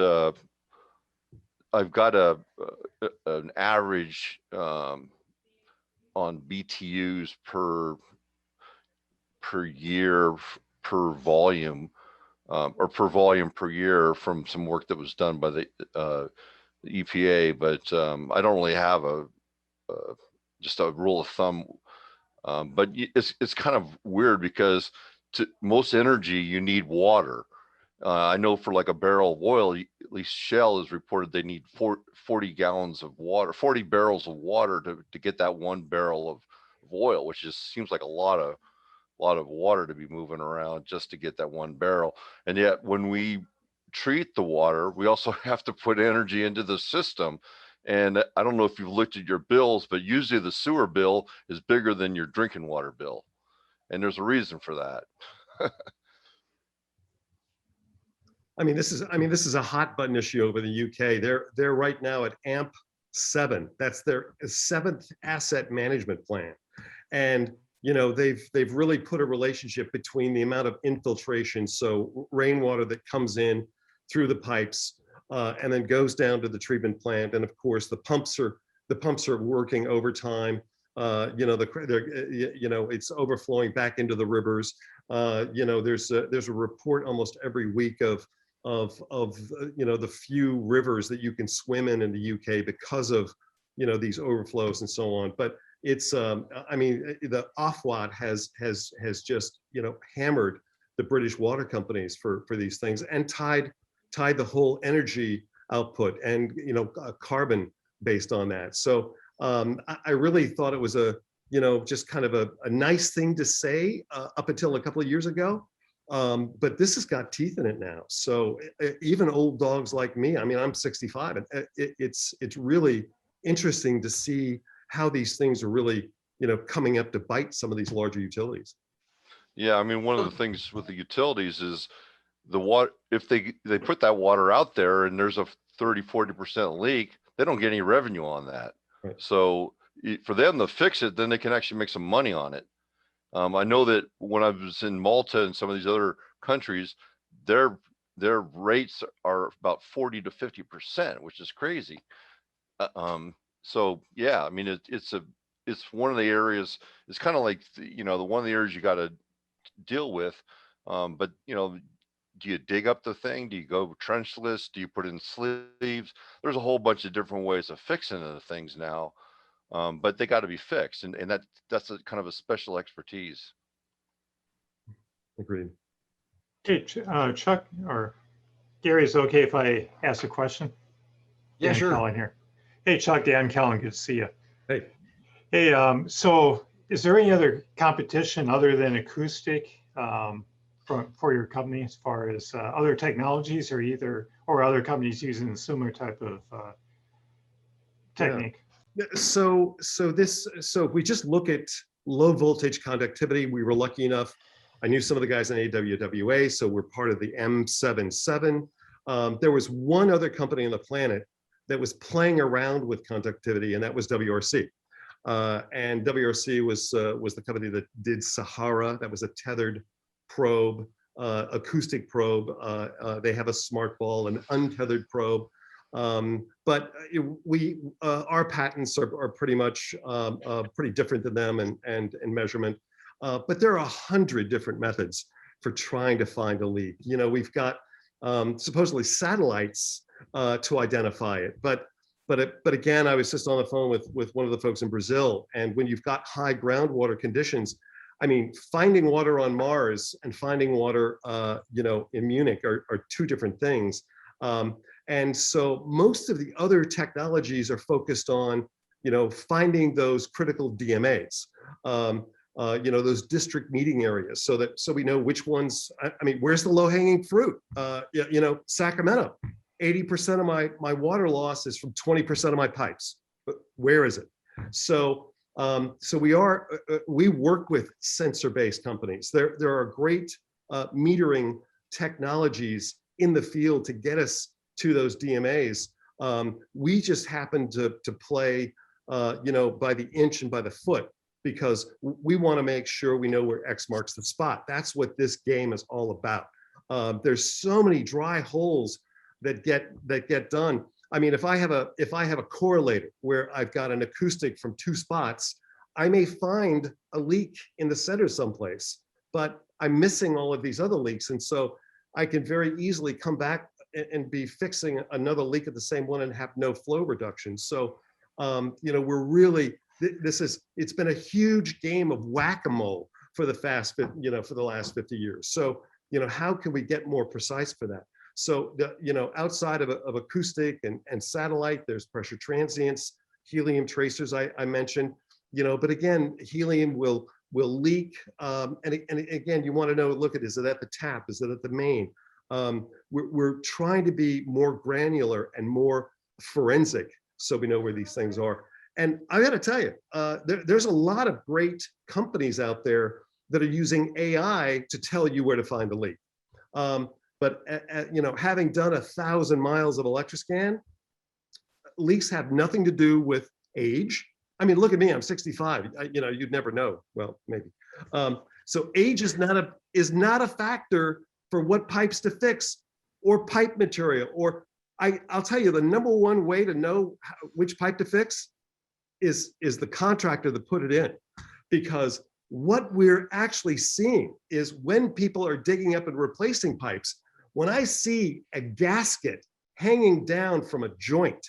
an average on BTUs per year per volume, or per volume per year from some work that was done by the EPA, but I don't really have just a rule of thumb. But it's kind of weird because most energy you need water. I know for like a barrel of oil, at least Shell has reported they need 40 gallons of water, 40 barrels of water to get that 1 barrel of oil, which just seems like a lot of water to be moving around just to get that 1 barrel. And yet when we treat the water, we also have to put energy into the system. And I don't know if you've looked at your bills, but usually the sewer bill is bigger than your drinking water bill. And there's a reason for that. I mean, this is a hot button issue over the UK. They're right now at AMP7. That's their 7th asset management plan. And they've really put a relationship between the amount of infiltration, so rainwater that comes in through the pipes and then goes down to the treatment plant, and of course the pumps are working overtime. It's overflowing back into the rivers. There's a report almost every week of the few rivers that you can swim in the UK because of these overflows and so on. But it's the Ofwat has just hammered the British water companies for these things, and tied the whole energy output and carbon based on that. So I really thought it was just kind of a nice thing to say up until a couple of years ago. But this has got teeth in it now. So even old dogs like me, I mean, I'm 65, and it's really interesting to see how these things are really, coming up to bite some of these larger utilities. Yeah, I mean, one of the things with the utilities is the water, if they put that water out there and there's a 30-40% leak, they don't get any revenue on that. Right. So for them to fix it, then they can actually make some money on it. I know that when I was in Malta and some of these other countries, their rates are about 40 to 50%, which is crazy. So yeah, I mean, it's one of the areas. It's kind of like the one of the areas you got to deal with. But do you dig up the thing? Do you go trenchless? Do you put in sleeves? There's a whole bunch of different ways of fixing the things now. But they got to be fixed, and that's a kind of a special expertise. Agreed. Okay, Chuck, or Gary, is it okay if I ask a question? Yeah, Dan sure. Kellen here. Hey, Chuck, Dan Kellen, good to see you. Hey. Hey, so is there any other competition other than acoustic for your company as far as other technologies or other companies using a similar type of technique? Yeah, so if we just look at low voltage conductivity, we were lucky enough. I knew some of the guys in AWWA, so we're part of the M77. There was one other company on the planet that was playing around with conductivity, and that was WRC. And WRC was the company that did Sahara. That was a tethered probe, acoustic probe. They have a smart ball, an untethered probe. But our patents are pretty much pretty different than them and measurement. But there are 100 different methods for trying to find a leak. You know, we've got supposedly satellites to identify it, but again, I was just on the phone with one of the folks in Brazil, and when you've got high groundwater conditions, I mean, finding water on Mars and finding water, you know, in Munich are two different things. And so most of the other technologies are focused on, you know, finding those critical DMAs, you know, those district meeting areas, so we know which ones. I mean, where's the low-hanging fruit? You know, Sacramento, 80% of my water loss is from 20% of my pipes. But where is it? So we work with sensor-based companies. There are great metering technologies in the field to get us to those DMAs. We just happen to play, you know, by the inch and by the foot, because we want to make sure we know where X marks the spot. That's what this game is all about. There's so many dry holes that get done. I mean, if I have a correlator where I've got an acoustic from two spots, I may find a leak in the center someplace, but I'm missing all of these other leaks, and so I can very easily come back and be fixing another leak at the same one and have no flow reduction. So, you know, we're really, it's been a huge game of whack-a-mole for the last 50 years. So, you know, how can we get more precise for that? So, you know, outside of acoustic and satellite, there's pressure transients, helium tracers I mentioned, you know, but again, helium will leak. And again, you want to know, look at, is it at the tap? Is it at the main? We're trying to be more granular and more forensic, so we know where these things are. And I got to tell you, there's a lot of great companies out there that are using AI to tell you where to find a leak. But you know, having done 1,000 miles of Electroscan, leaks have nothing to do with age. I mean, look at me, I'm 65. You know, you'd never know. Well, maybe. So age is not a factor for what pipes to fix or pipe material. Or I'll tell you, the number one way to know which pipe to fix is the contractor that put it in, because what we're actually seeing is when people are digging up and replacing pipes, when I see a gasket hanging down from a joint,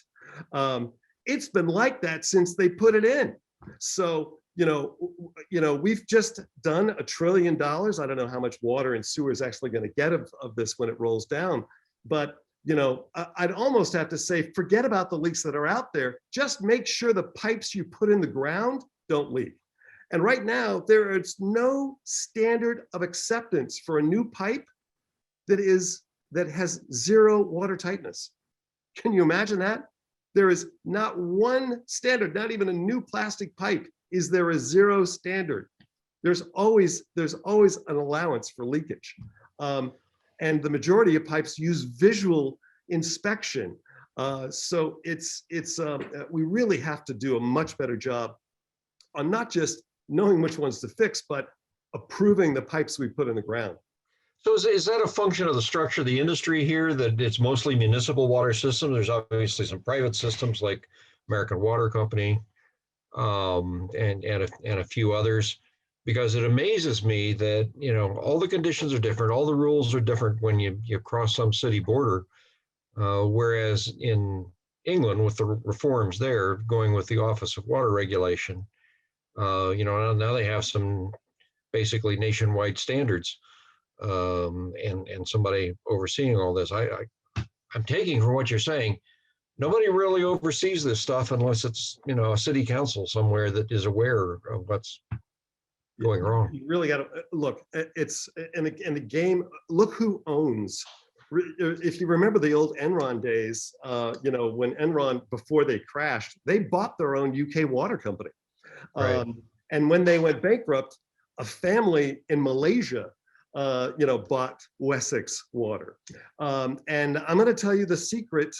it's been like that since they put it in. So, you know, we've just done $1 trillion. I don't know how much water and sewer is actually going to get of this when it rolls down. But, you know, I'd almost have to say, forget about the leaks that are out there. Just make sure the pipes you put in the ground don't leak. And right now, there is no standard of acceptance for a new pipe that has zero water tightness. Can you imagine that? There is not one standard, not even a new plastic pipe. Is there a zero standard? There's always an allowance for leakage. And the majority of pipes use visual inspection. So we really have to do a much better job on not just knowing which ones to fix, but approving the pipes we put in the ground. So is that a function of the structure of the industry here, that it's mostly municipal water systems? There's obviously some private systems like American Water Company, and a few others, because it amazes me that, you know, all the conditions are different, all the rules are different when you cross some city border, whereas in England, with the reforms there, going with the Office of Water Regulation, you know, now they have some basically nationwide standards, and somebody overseeing all this. I'm taking from what you're saying, nobody really oversees this stuff unless it's, a city council somewhere that is aware of what's going wrong. You really got to look. It's in the game. Look who owns. If you remember the old Enron days, when Enron, before they crashed, they bought their own UK water company. Right. And when they went bankrupt, a family in Malaysia, bought Wessex Water. And I'm going to tell you the secret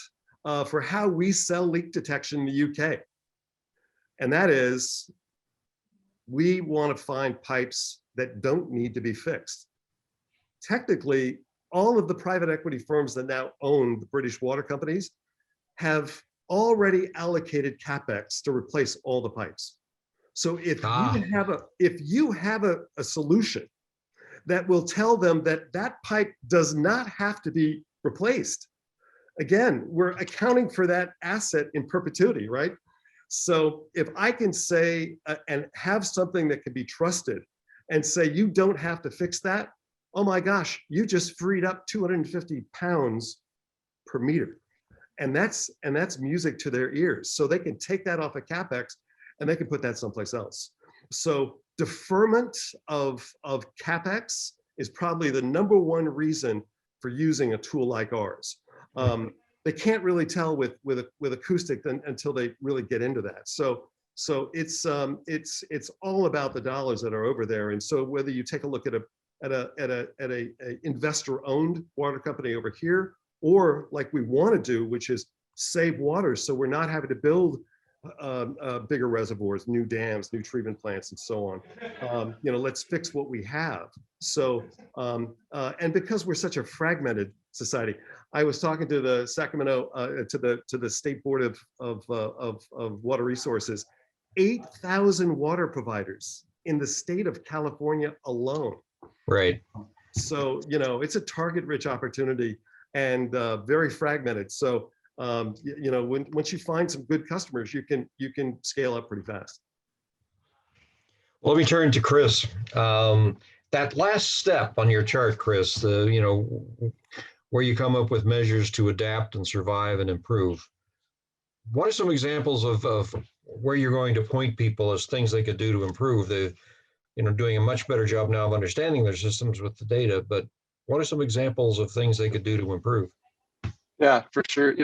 for how we sell leak detection in the UK. And that is, we want to find pipes that don't need to be fixed. Technically, all of the private equity firms that now own the British water companies have already allocated CapEx to replace all the pipes. So if you have a solution that will tell them that that pipe does not have to be replaced, again, we're accounting for that asset in perpetuity, right? So if I can say and have something that can be trusted and say, you don't have to fix that, oh my gosh, you just freed up 250 pounds per meter. And that's music to their ears. So they can take that off of CapEx and they can put that someplace else. So deferment of CapEx is probably the number one reason for using a tool like ours. They can't really tell with acoustic until they really get into that. So it's all about the dollars that are over there. And so whether you take a look at a investor-owned water company over here, or like we want to do, which is save water, so we're not having to build bigger reservoirs, new dams, new treatment plants, and so on. Let's fix what we have. So, and because we're such a fragmented society, I was talking to the Sacramento, to the State Board of Water Resources, 8,000 water providers in the state of California alone. Right. So, it's a target-rich opportunity and very fragmented. So, once you find some good customers, you can scale up pretty fast. Well, let me turn to Chris. That last step on your chart, Chris, where you come up with measures to adapt and survive and improve. What are some examples of where you're going to point people as things they could do to improve? Doing a much better job now of understanding their systems with the data, but what are some examples of things they could do to improve? Yeah, for sure.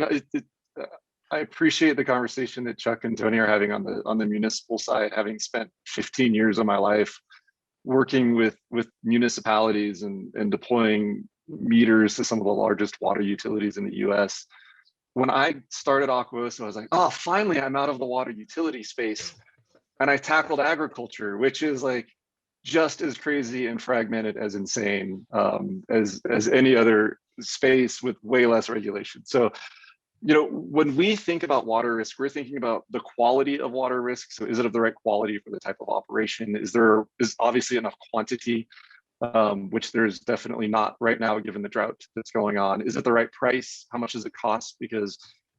I appreciate the conversation that Chuck and Tony are having on the municipal side, having spent 15 years of my life working with municipalities and deploying meters to some of the largest water utilities in the US. When I started Aquosa, I was like, oh, finally, I'm out of the water utility space. And I tackled agriculture, which is like just as crazy and fragmented as insane as any other space with way less regulation. So, when we think about water risk, we're thinking about the quality of water risk. So is it of the right quality for the type of operation? Is obviously enough quantity, which there's definitely not right now, given the drought that's going on. Is it the right price? How much does it cost? Because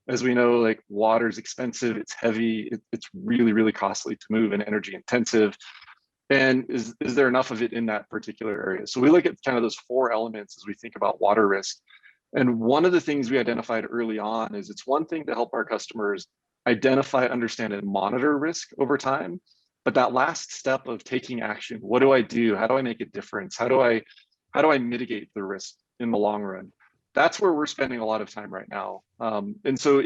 as we know, like, water is expensive, it's heavy, it's really, really costly to move and energy intensive. And is there enough of it in that particular area? So we look at kind of those four elements as we think about water risk. And one of the things we identified early on is it's one thing to help our customers identify, understand, and monitor risk over time. But that last step of taking action, what do I do? How do I make a difference? How do I mitigate the risk in the long run? That's where we're spending a lot of time right now. And so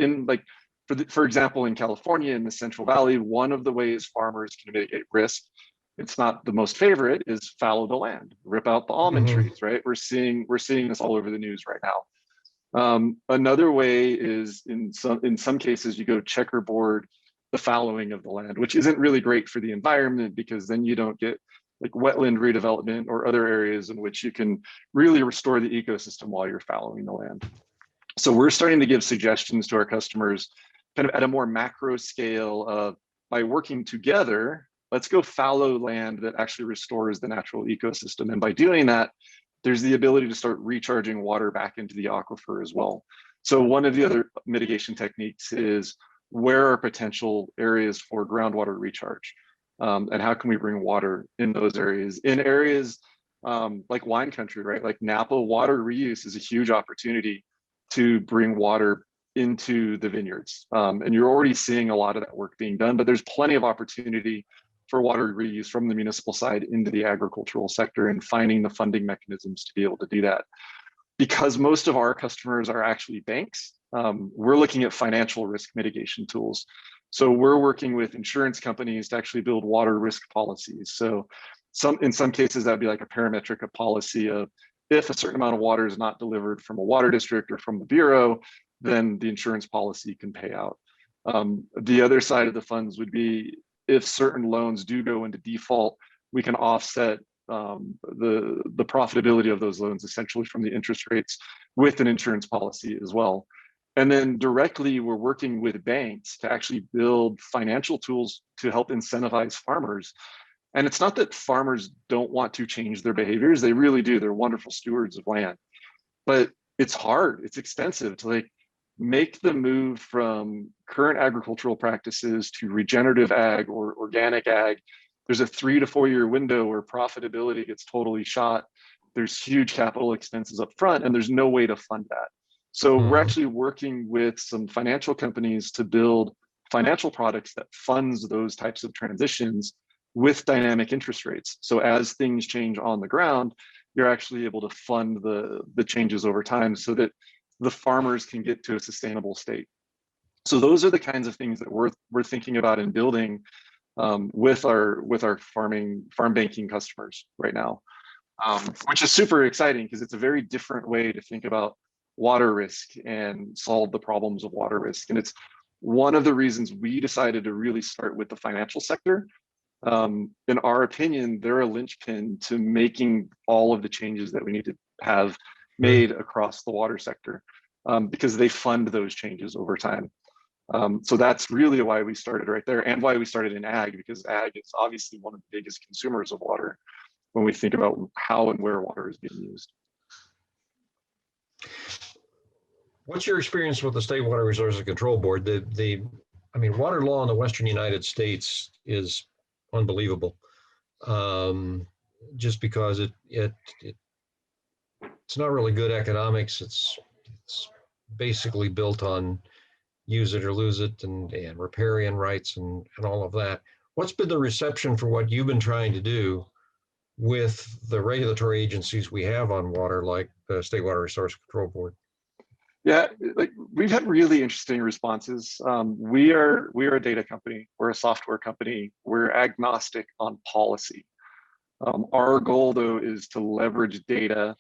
for example, in California, in the Central Valley, one of the ways farmers can mitigate risk, it's not the most favorite, is fallow the land, rip out the almond trees, right? We're seeing this all over the news right now. Another way is in some cases, you go checkerboard the fallowing of the land, which isn't really great for the environment, because then you don't get like wetland redevelopment or other areas in which you can really restore the ecosystem while you're fallowing the land. So we're starting to give suggestions to our customers kind of at a more macro scale of, by working together, let's go fallow land that actually restores the natural ecosystem. And by doing that, there's the ability to start recharging water back into the aquifer as well. So one of the other mitigation techniques is, where are potential areas for groundwater recharge? And how can we bring water in those areas? In areas like wine country, right? Like Napa, water reuse is a huge opportunity to bring water into the vineyards. And you're already seeing a lot of that work being done, but there's plenty of opportunity for water reuse from the municipal side into the agricultural sector and finding the funding mechanisms to be able to do that. Because most of our customers are actually banks, we're looking at financial risk mitigation tools. So we're working with insurance companies to actually build water risk policies. So in some cases, that'd be like a parametric policy of if a certain amount of water is not delivered from a water district or from the bureau, then the insurance policy can pay out. The other side of the funds would be if certain loans do go into default, we can offset the profitability of those loans essentially from the interest rates with an insurance policy as well. And then directly, we're working with banks to actually build financial tools to help incentivize farmers. And it's not that farmers don't want to change their behaviors, they really do. They're wonderful stewards of land. But it's hard, it's expensive to like make the move from current agricultural practices to regenerative ag or organic ag. There's a 3 to 4 year window where profitability gets totally shot. There's huge capital expenses up front, and there's no way to fund that. So we're actually working with some financial companies to build financial products that funds those types of transitions with dynamic interest rates. So as things change on the ground, you're actually able to fund the changes over time so that the farmers can get to a sustainable state. So those are the kinds of things that we're thinking about and building with our farm banking customers right now, which is super exciting because it's a very different way to think about water risk and solve the problems of water risk. And it's one of the reasons we decided to really start with the financial sector. In our opinion, they're a linchpin to making all of the changes that we need to have made across the water sector because they fund those changes over time. So that's really why we started right there and why we started in ag, because ag is obviously one of the biggest consumers of water when we think about how and where water is being used. What's your experience with the State Water Resources Control Board? I mean, water law in the Western United States is unbelievable. Just because it's not really good economics. It's basically built on use it or lose it and riparian rights and all of that. What's been the reception for what you've been trying to do with the regulatory agencies we have on water, like the State Water Resources Control Board? Yeah, like we've had really interesting responses. We are a data company. We're a software company. We're agnostic on policy. Our goal, though, is to leverage data,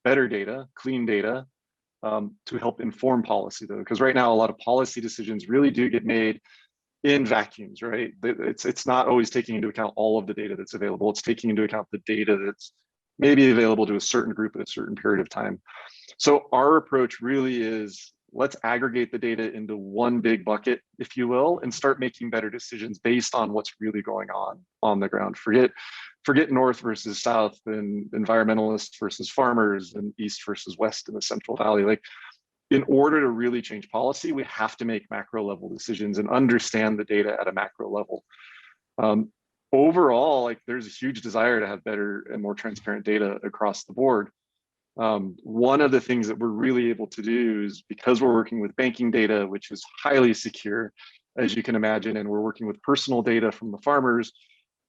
better data, clean data, to help inform policy, though, because right now a lot of policy decisions really do get made in vacuums, right? It's not always taking into account all of the data that's available. It's taking into account the data that's maybe available to a certain group at a certain period of time. So our approach really is let's aggregate the data into one big bucket, if you will, and start making better decisions based on what's really going on the ground. Forget north versus south and environmentalists versus farmers and east versus west in the Central Valley. Like, in order to really change policy, we have to make macro level decisions and understand the data at a macro level. Overall, like there's a huge desire to have better and more transparent data across the board. One of the things that we're really able to do is because we're working with banking data, which is highly secure, as you can imagine, and we're working with personal data from the farmers,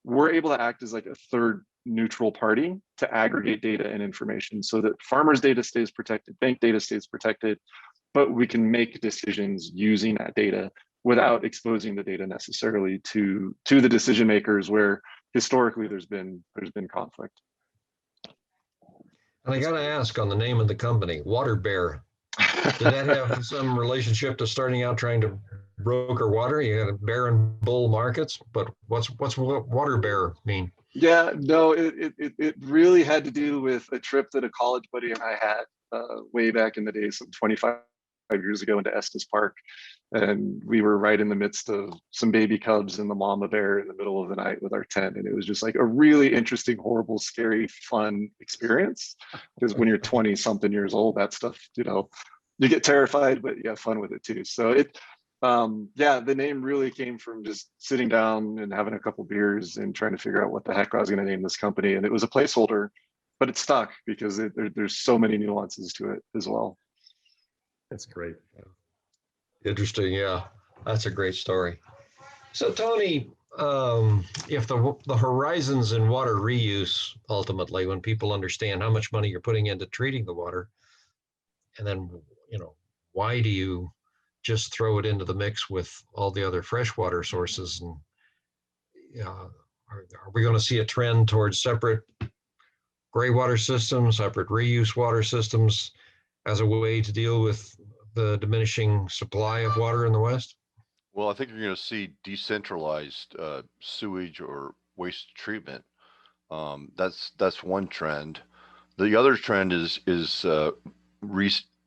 we're able to act as like a third neutral party to aggregate data and information so that farmers' data stays protected, bank data stays protected, but we can make decisions using that data without exposing the data necessarily to the decision makers where historically there's been conflict. And I got to ask on the name of the company, Water Bear. Did that have some relationship to starting out trying to broker water? You had a bear and bull markets, but what's Water Bear mean? Yeah, no, it really had to do with a trip that a college buddy and I had way back in the day, some 25 years ago, into Estes Park. And we were right in the midst of some baby cubs and the mama bear in the middle of the night with our tent. And it was just like a really interesting, horrible, scary, fun experience. Because when you're 20 something years old, that stuff, you know, you get terrified, but you have fun with it too. So yeah, the name really came from just sitting down and having a couple beers and trying to figure out what the heck I was going to name this company. And it was a placeholder, but it stuck because there's so many nuances to it as well. That's great. Interesting. Yeah, that's a great story. So Tony, if the horizons in water reuse, ultimately, when people understand how much money you're putting into treating the water, and then, why do you just throw it into the mix with all the other freshwater sources? And are we going to see a trend towards separate gray water systems, separate reuse water systems as a way to deal with the diminishing supply of water in the West? Well, I think you're going to see decentralized sewage or waste treatment. That's one trend. The other trend is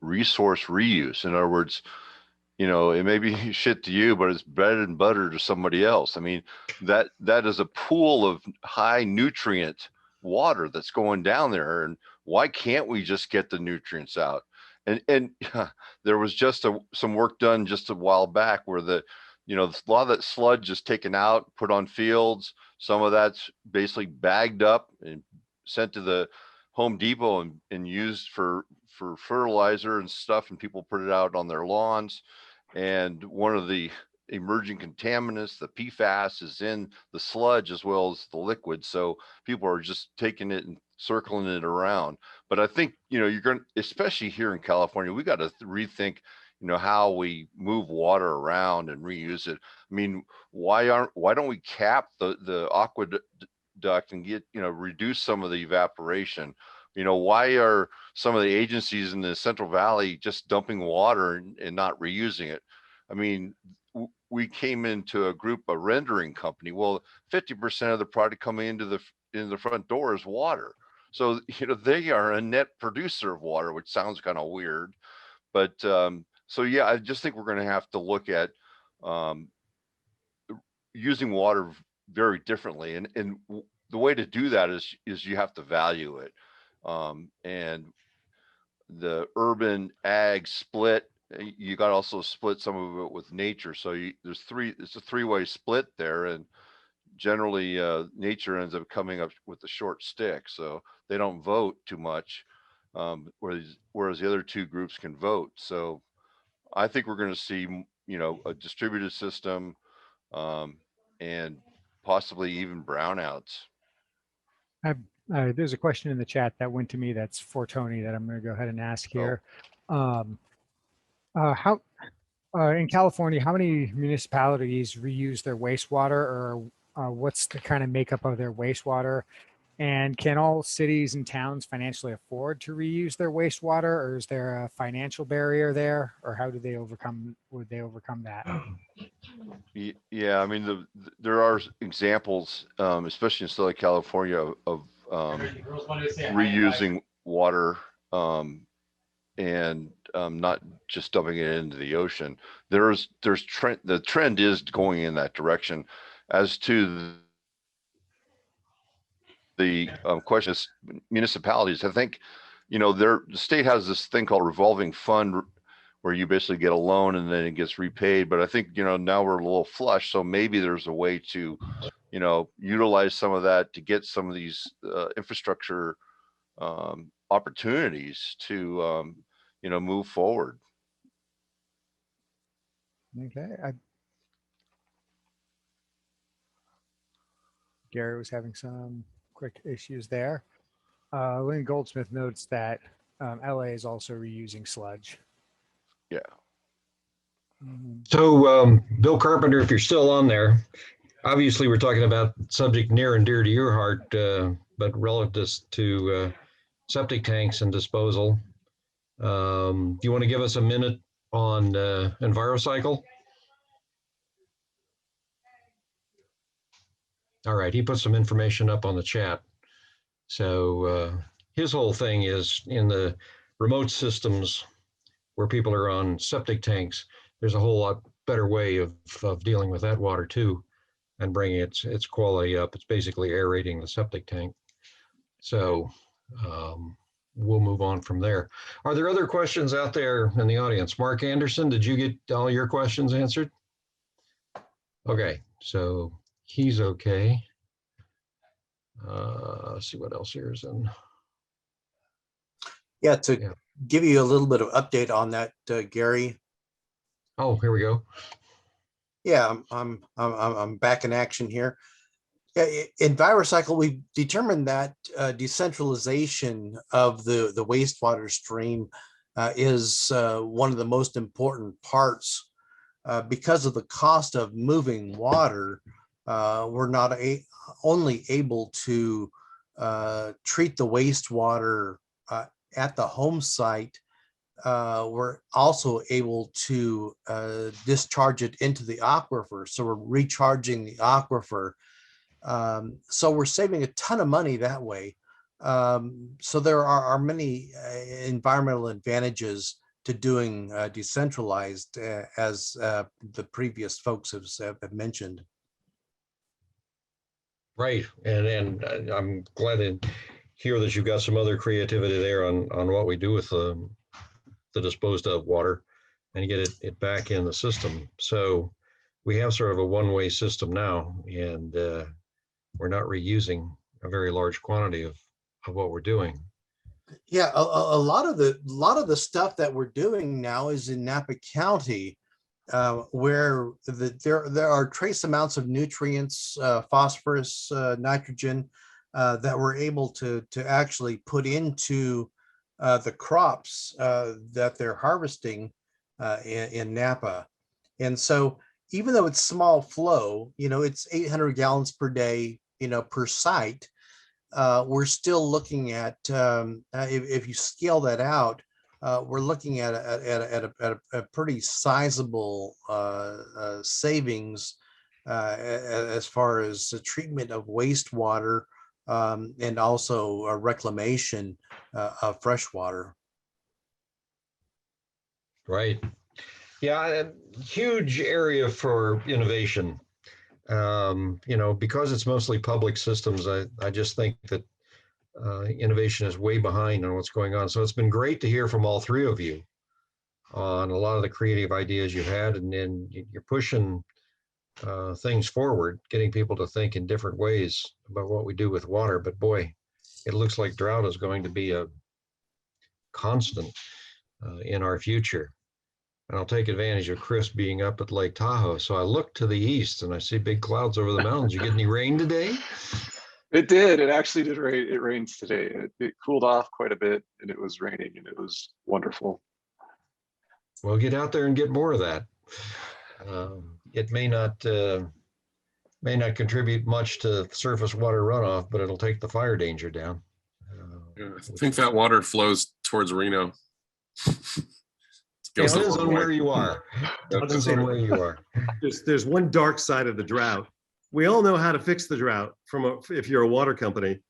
resource reuse. In other words, it may be shit to you, but it's bread and butter to somebody else. I mean, that is a pool of high nutrient water that's going down there, and why can't we just get the nutrients out? And there was just some work done just a while back where a lot of that sludge is taken out, put on fields. Some of that's basically bagged up and sent to the Home Depot and used for fertilizer and stuff, and people put it out on their lawns. And one of the emerging contaminants, the PFAS, is in the sludge as well as the liquid. So people are just taking it and circling it around. But I think, you're going to, especially here in California, we got to rethink, how we move water around and reuse it. I mean, why don't we cap the aqueduct and get, reduce some of the evaporation? Why are some of the agencies in the Central Valley just dumping water and not reusing it? I mean, we came into a group, a rendering company. Well, 50% of the product coming into the front door is water. So, they are a net producer of water, which sounds kind of weird. But so, yeah, I just think we're going to have to look at using water very differently. And the way to do that is you have to value it. And the urban ag split, you got to also split some of it with nature. So it's a three-way split there, and generally nature ends up coming up with the short stick, so they don't vote too much, whereas the other two groups can vote. So I think we're going to see a distributed system, and possibly even brownouts. There's a question in the chat that went to me that's for Tony that I'm going to go ahead and ask here. How in California, how many municipalities reuse their wastewater, or what's the kind of makeup of their wastewater? And can all cities and towns financially afford to reuse their wastewater, or is there a financial barrier there, or how would they overcome that? Yeah, I mean, there are examples, especially in Southern California, of reusing water, and not just dumping it into the ocean. The trend is going in that direction. As to the question is municipalities, I think, the state has this thing called revolving fund where you basically get a loan and then it gets repaid. But I think, now we're a little flush. So maybe there's a way to, utilize some of that to get some of these infrastructure opportunities to, move forward. Okay. Gary was having some quick issues there. Lynn Goldsmith notes that LA is also reusing sludge. Yeah. So, Bill Carpenter, if you're still on there, obviously we're talking about subject near and dear to your heart, but relative to septic tanks and disposal. Do you want to give us a minute on EnviroCycle? All right, he put some information up on the chat. So his whole thing is in the remote systems where people are on septic tanks, there's a whole lot better way of dealing with that water too, and bringing its quality up. It's basically aerating the septic tank. So we'll move on from there. Are there other questions out there in the audience? Mark Anderson, did you get all your questions answered? Okay, so he's okay. Let's see what else here is in. Yeah, to give you a little bit of update on that, Gary. Oh, here we go. Yeah, I'm back in action here. In EnviroCycle, we determined that decentralization of the wastewater stream is one of the most important parts. Because of the cost of moving water, we're not only able to treat the wastewater at the home site, we're also able to discharge it into the aquifer. So we're recharging the aquifer. So we're saving a ton of money that way. So there are many environmental advantages to doing decentralized, as the previous folks have mentioned. Right, and I'm glad to hear that you've got some other creativity there on what we do with the disposed of water and get it back in the system. So we have sort of a one-way system now, and we're not reusing a very large quantity of what we're doing. Yeah, a lot of the stuff that we're doing now is in Napa County, where there are trace amounts of nutrients, phosphorus, nitrogen, that we're able to actually put into the crops that they're harvesting in Napa. And so even though it's small flow, it's 800 gallons per day, per site, we're still looking at, if you scale that out, we're looking at a pretty sizable savings as far as the treatment of wastewater, and also a reclamation of fresh water. Right. Yeah, a huge area for innovation. Because it's mostly public systems, I just think that innovation is way behind on what's going on. So it's been great to hear from all three of you on a lot of the creative ideas you had, and then you're pushing things forward, getting people to think in different ways about what we do with water. But boy, it looks like drought is going to be a constant in our future. And I'll take advantage of Chris being up at Lake Tahoe. So I look to the east and I see big clouds over the mountains. You get any rain today? It did. It actually did rain. It rains today. It cooled off quite a bit, and it was raining, and it was wonderful. Well, get out there and get more of that. It may not contribute much to surface water runoff, but it'll take the fire danger down. Yeah, I think that water flows towards Reno. Depends on where you are. Depends on where you are. There's one dark side of the drought. We all know how to fix the drought if you're a water company,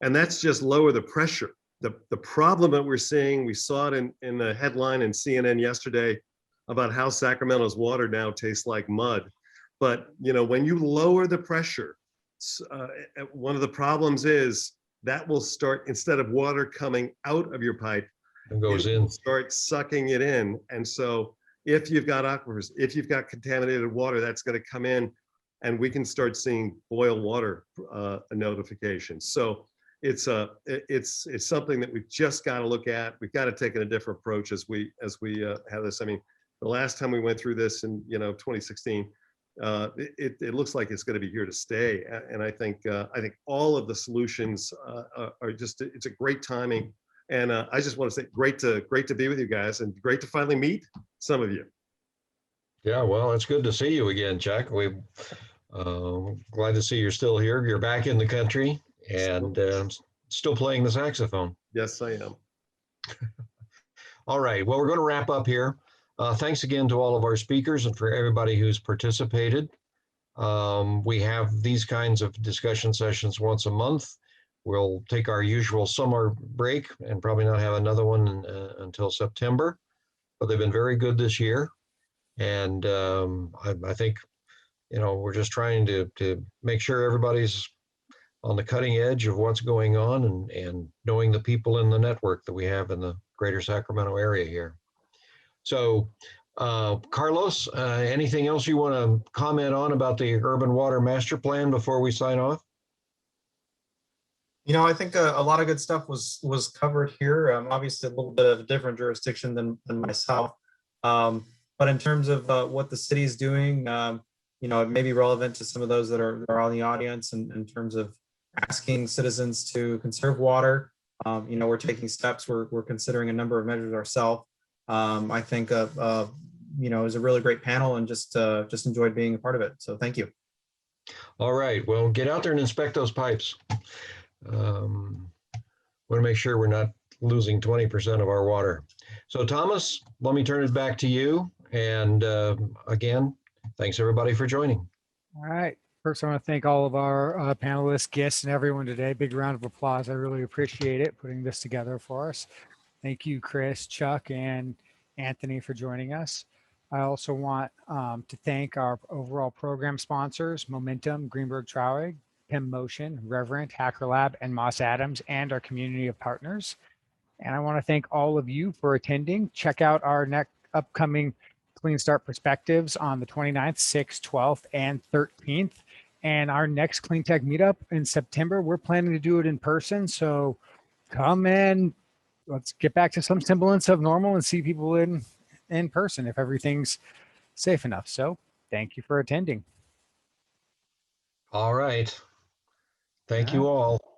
and that's just lower the pressure. The problem that we're seeing, we saw it in the headline in CNN yesterday about how Sacramento's water now tastes like mud. But when you lower the pressure, one of the problems is that will start, instead of water coming out of your pipe, It goes in. Start sucking it in. And so if you've got aquifers, if you've got contaminated water, that's going to come in, and we can start seeing boil water notifications. So it's something that we've just got to look at. We've got to take a different approach as we have this. I mean, the last time we went through this in 2016, it looks like it's going to be here to stay. And I think all of the solutions are just, it's a great timing. And I just want to say, great to be with you guys, and great to finally meet some of you. Yeah, well, it's good to see you again, Chuck. We're glad to see you're still here. You're back in the country and still playing the saxophone. Yes, I am. All right. Well, we're going to wrap up here. Thanks again to all of our speakers and for everybody who's participated. We have these kinds of discussion sessions once a month. We'll take our usual summer break and probably not have another one until September, but they've been very good this year. And I think, we're just trying to make sure everybody's on the cutting edge of what's going on and knowing the people in the network that we have in the greater Sacramento area here. So, Carlos, anything else you want to comment on about the Urban Water Master Plan before we sign off? I think a lot of good stuff was covered here. Obviously, a little bit of a different jurisdiction than myself. But in terms of what the city is doing, it may be relevant to some of those that are on the audience in terms of asking citizens to conserve water. We're taking steps. We're considering a number of measures ourselves. I think it was a really great panel and just enjoyed being a part of it. So thank you. All right, well, get out there and inspect those pipes. Want to make sure we're not losing 20% of our water. So Thomas, let me turn it back to you. And again, thanks everybody for joining. All right. First, I want to thank all of our panelists, guests, and everyone today. Big round of applause. I really appreciate it, putting this together for us. Thank you, Chris, Chuck, and Anthony for joining us. I also want to thank our overall program sponsors, Momentum, Greenberg Traurig, PIM Motion, Reverent, Hacker Lab, and Moss Adams, and our community of partners. And I want to thank all of you for attending. Check out our next upcoming Clean Start Perspectives on the 29th, 6th, 12th, and 13th. And our next Clean Tech meetup in September, we're planning to do it in person. So come in, let's get back to some semblance of normal and see people in person if everything's safe enough. So thank you for attending. All right. Thank you all.